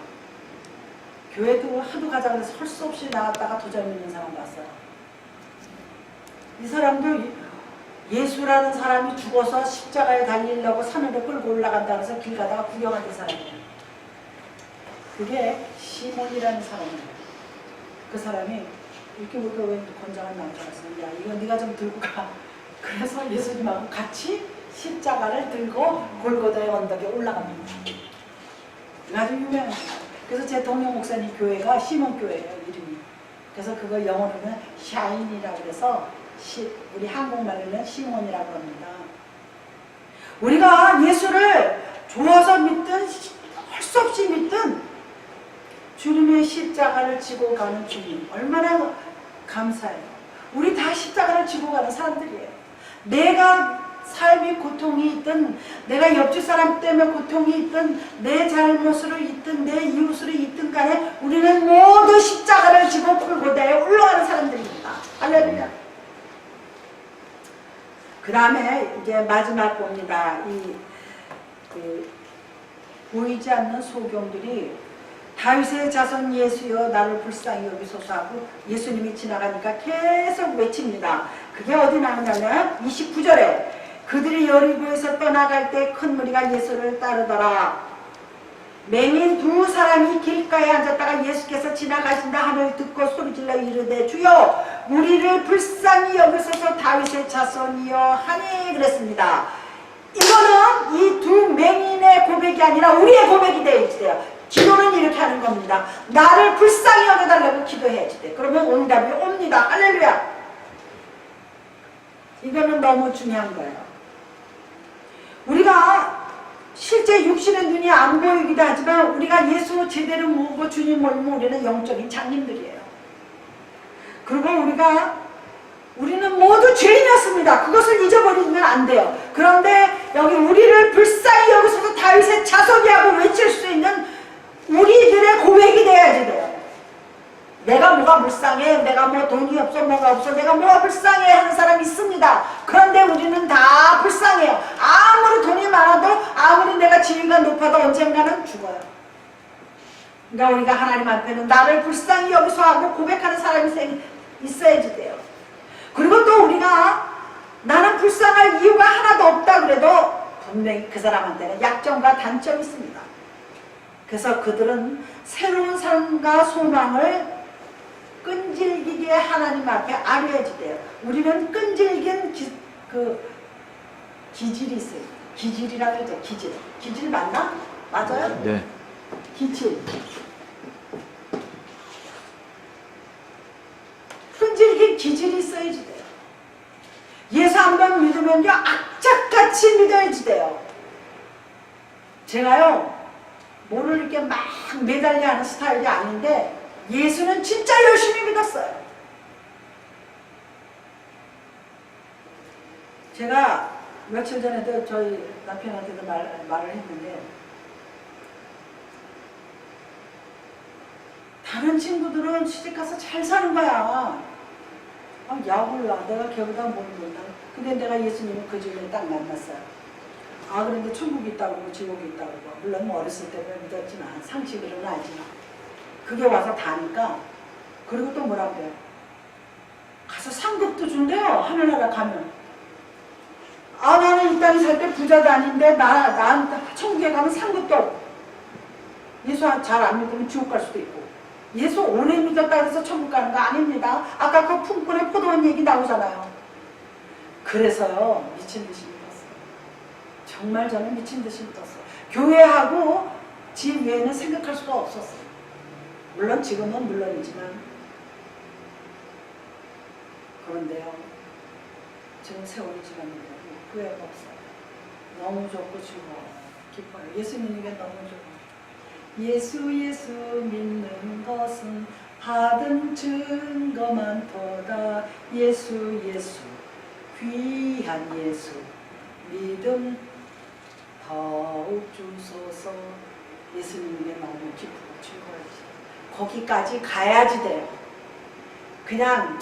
교회도 하도 가자고 해서 할 수 없이 나갔다가 도장 있는 사람 봤어요. 이 사람도 예수라는 사람이 죽어서 십자가에 달리려고 산으로 끌고 올라간다 그래서 길 가다가 구경하는 사람이에요. 그게 시몬이라는 사람이에요. 그 사람이 이렇게 보니까 왜 건장한 남자였어. 야, 이거 네가 좀 들고 가. 그래서 예수님하고 같이 십자가를 들고 골고다의 언덕에 올라갑니다. 아주 유명한. 그래서 제 동료 목사님 교회가 시몬 교회예요, 이름이. 그래서 그거 영어로는 샤인이라고 해서 우리 한국말로는 시몬이라고 합니다. 우리가 예수를 좋아서 믿든 할 수 없이 믿든 주님의 십자가를 지고 가는 주님 얼마나 감사해요. 우리 다 십자가를 지고 가는 사람들이에요. 내가 삶이 고통이 있든 내가 옆집 사람 때문에 고통이 있든 내 잘못으로 있든 내 이웃으로 있든 간에 우리는 모두 십자가를 지고 골고다에 올라가는 사람들입니다. 할렐루야. 그 다음에 이제 마지막 봅니다. 보이지 않는 소경들이 다윗의 자손 예수여 나를 불쌍히 여기소서 하고 예수님이 지나가니까 계속 외칩니다. 그게 어디 나오냐면 29절에 그들이 여리고에서 떠나갈 때 큰 무리가 예수를 따르더라. 맹인 두 사람이 길가에 앉았다가 예수께서 지나가신다 함을 듣고 소리질러 이르되 주여 우리를 불쌍히 여기소서 다윗의 자손이여 하니 그랬습니다. 이거는 이 두 맹인의 고백이 아니라 우리의 고백이 되어야지 돼요. 기도는 이렇게 하는 겁니다. 나를 불쌍히 여겨달라고 기도해야지 돼. 그러면 응답이 옵니다. 할렐루야. 이거는 너무 중요한 거예요. 우리가 실제 육신의 눈이 안 보이기도 하지만 우리가 예수 제대로 모으고 주님 모르면 우리는 영적인 장님들이에요. 그리고 우리는 모두 죄인이었습니다. 그것을 잊어버리면 안 돼요. 그런데 여기 우리를 불쌍히 여기서도 다윗의 자손이라고 외칠 수 있는 우리들의 고백이 돼야지 돼요. 내가 뭐가 불쌍해, 내가 뭐 돈이 없어, 뭐가 없어, 내가 뭐가 불쌍해 하는 사람이 있습니다. 그런데 우리는 다 불쌍해요. 아무리 돈이 많아도 아무리 내가 지위가 높아도 언젠가는 죽어요. 그러니까 우리가 하나님한테는 나를 불쌍히 여기서 하고 고백하는 사람이 있어야지 돼요. 그리고 또 우리가 나는 불쌍할 이유가 하나도 없다 그래도 분명히 그 사람한테는 약점과 단점이 있습니다. 그래서 그들은 새로운 삶과 소망을 끈질기게 하나님 앞에 아뢰야지 돼요. 우리는 끈질긴 기질이 있어요. 기질이라고 그러죠. 기질 맞나? 맞아요? 네. 기질. 끈질긴 기질이 있어야지 돼요. 예수 한번 믿으면요 악착같이 믿어야지 돼요. 제가요 뭐를 이렇게 막 매달려 하는 스타일이 아닌데 예수는 진짜 열심히 믿었어요. 제가 며칠 전에도 저희 남편한테도 말을 했는데 다른 친구들은 시집가서 잘 사는 거야. 야 몰라 내가 걔보다 뭘 몰라. 근데 내가 예수님을 그 주변에 딱 만났어요. 그런데 천국이 있다고 그러고 지옥이 있다고 그러고 물론 어렸을 때는 믿었지만 상식으로는 알지만 그게 와서 다니까 그리고 또 뭐라 그래요. 가서 상급도 준대요. 하늘나라 가면. 나는 이 땅에 살 때 부자도 아닌데 나한테 천국에 가면 상급도 없고 예수 잘 안 믿으면 지옥 갈 수도 있고 예수 오래 믿었다 해서 천국 가는 거 아닙니다. 아까 그 품꾼의 포도원 얘기 나오잖아요. 그래서요 미친 듯이 믿었어요. 정말 저는 미친 듯이 믿었어요. 교회하고 집 외에는 생각할 수가 없었어요. 물론 지금은 물론이지만 그런데요 지금 세월이 지났는데 후회가 없어요. 너무 좋고 즐거워요. 기뻐요. 예수 믿는 게 너무 좋아요. 예수 믿는 것은 받은 증거만도다. 예수 귀한 예수 믿음 더욱 주소서. 예수 믿는 게 너무 기쁘고 즐거워요. 거기까지 가야지 돼요. 그냥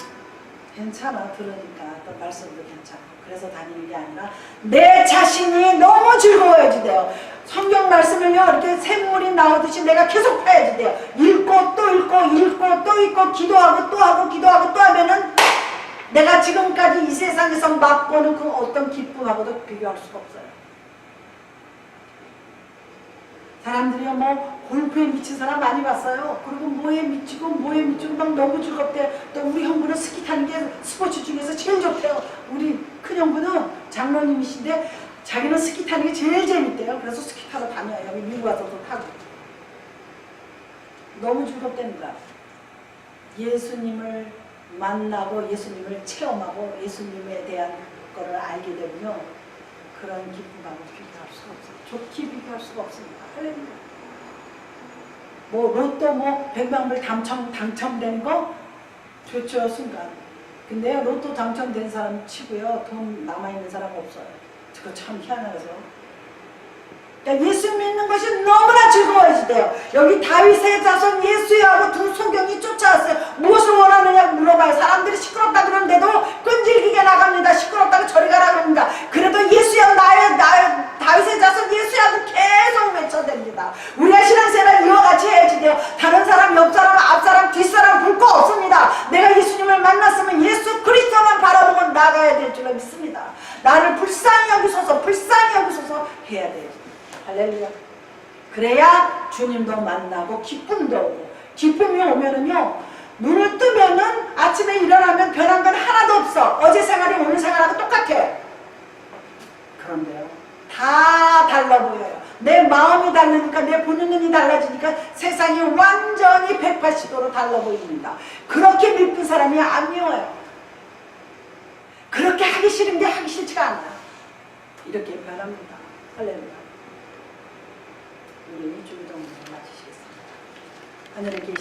괜찮아 들으니까 또 말씀도 괜찮고 그래서 다니는 게 아니라 내 자신이 너무 즐거워야지 돼요. 성경 말씀을요 이렇게 샘물이 나오듯이 내가 계속 파야지 돼요. 읽고 또 읽고 읽고 또 읽고 기도하고 또 하고 기도하고 또 하면은 내가 지금까지 이 세상에서 맛보는 그 어떤 기쁨하고도 비교할 수가 없어요. 사람들이요 뭐 골프에 미친 사람 많이 봤어요. 그리고 뭐에 미치고 막 너무 즐겁대. 또 우리 형부는 스키 타는 게 스포츠 중에서 제일 좋대요. 우리 큰 형부는 장로님이신데 자기는 스키 타는 게 제일 재밌대요. 그래서 스키 타러 다녀요. 여기 미국 와서도 타고. 너무 즐겁답니다. 예수님을 만나고 예수님을 체험하고 예수님에 대한 거를 알게 되면요. 그런 기쁨하고 비교할 수가 없어요. 좋게 비교할 수가 없습니다. 할렐루야. 뭐 로또 뭐 100만 불 당첨된 거 좋죠 순간. 근데 로또 당첨된 사람 치고요 돈 남아있는 사람 없어요. 그거 참 희한해서. 그러니까 예수 믿는 것이 너무나 즐거워야지 돼요. 여기 다윗의 자손 예수야하고 두 소경이 쫓아왔어요. 무엇을 원하느냐 물어봐요. 사람들이 시끄럽다 그러는데도 끈질기게 나갑니다. 시끄럽다고 저리 가라 그럽니다. 그래도 예수야 나의 다윗의 자손 예수야고 계속 외쳐댑니다. 우리가 신앙생활을 이와 같이 해야지 돼요. 다른 사람, 옆 사람, 앞 사람, 뒷 사람 볼 거 없습니다. 내가 예수님을 만났으면 예수 그리스도만 바라보고 나가야 될 줄로 믿습니다. 나를 불쌍히 여기소서 해야 돼요. 할렐루야. 그래야 주님도 만나고 기쁨도 오고, 기쁨이 오면은요 눈을 뜨면은 아침에 일어나면 변한 건 하나도 없어. 어제 생활이 오늘 생활하고 똑같아. 그런데요 다 달라 보여요. 내 마음이 다르니까 내 보는 눈이 달라지니까 세상이 완전히 180도로 달라 보입니다. 그렇게 미쁜 사람이 안 미워요. 그렇게 하기 싫은 게 하기 싫지가 않아요. 이렇게 변합니다. 할렐루야. 우리 주기도문을 마치시겠습니다. 하늘에 계신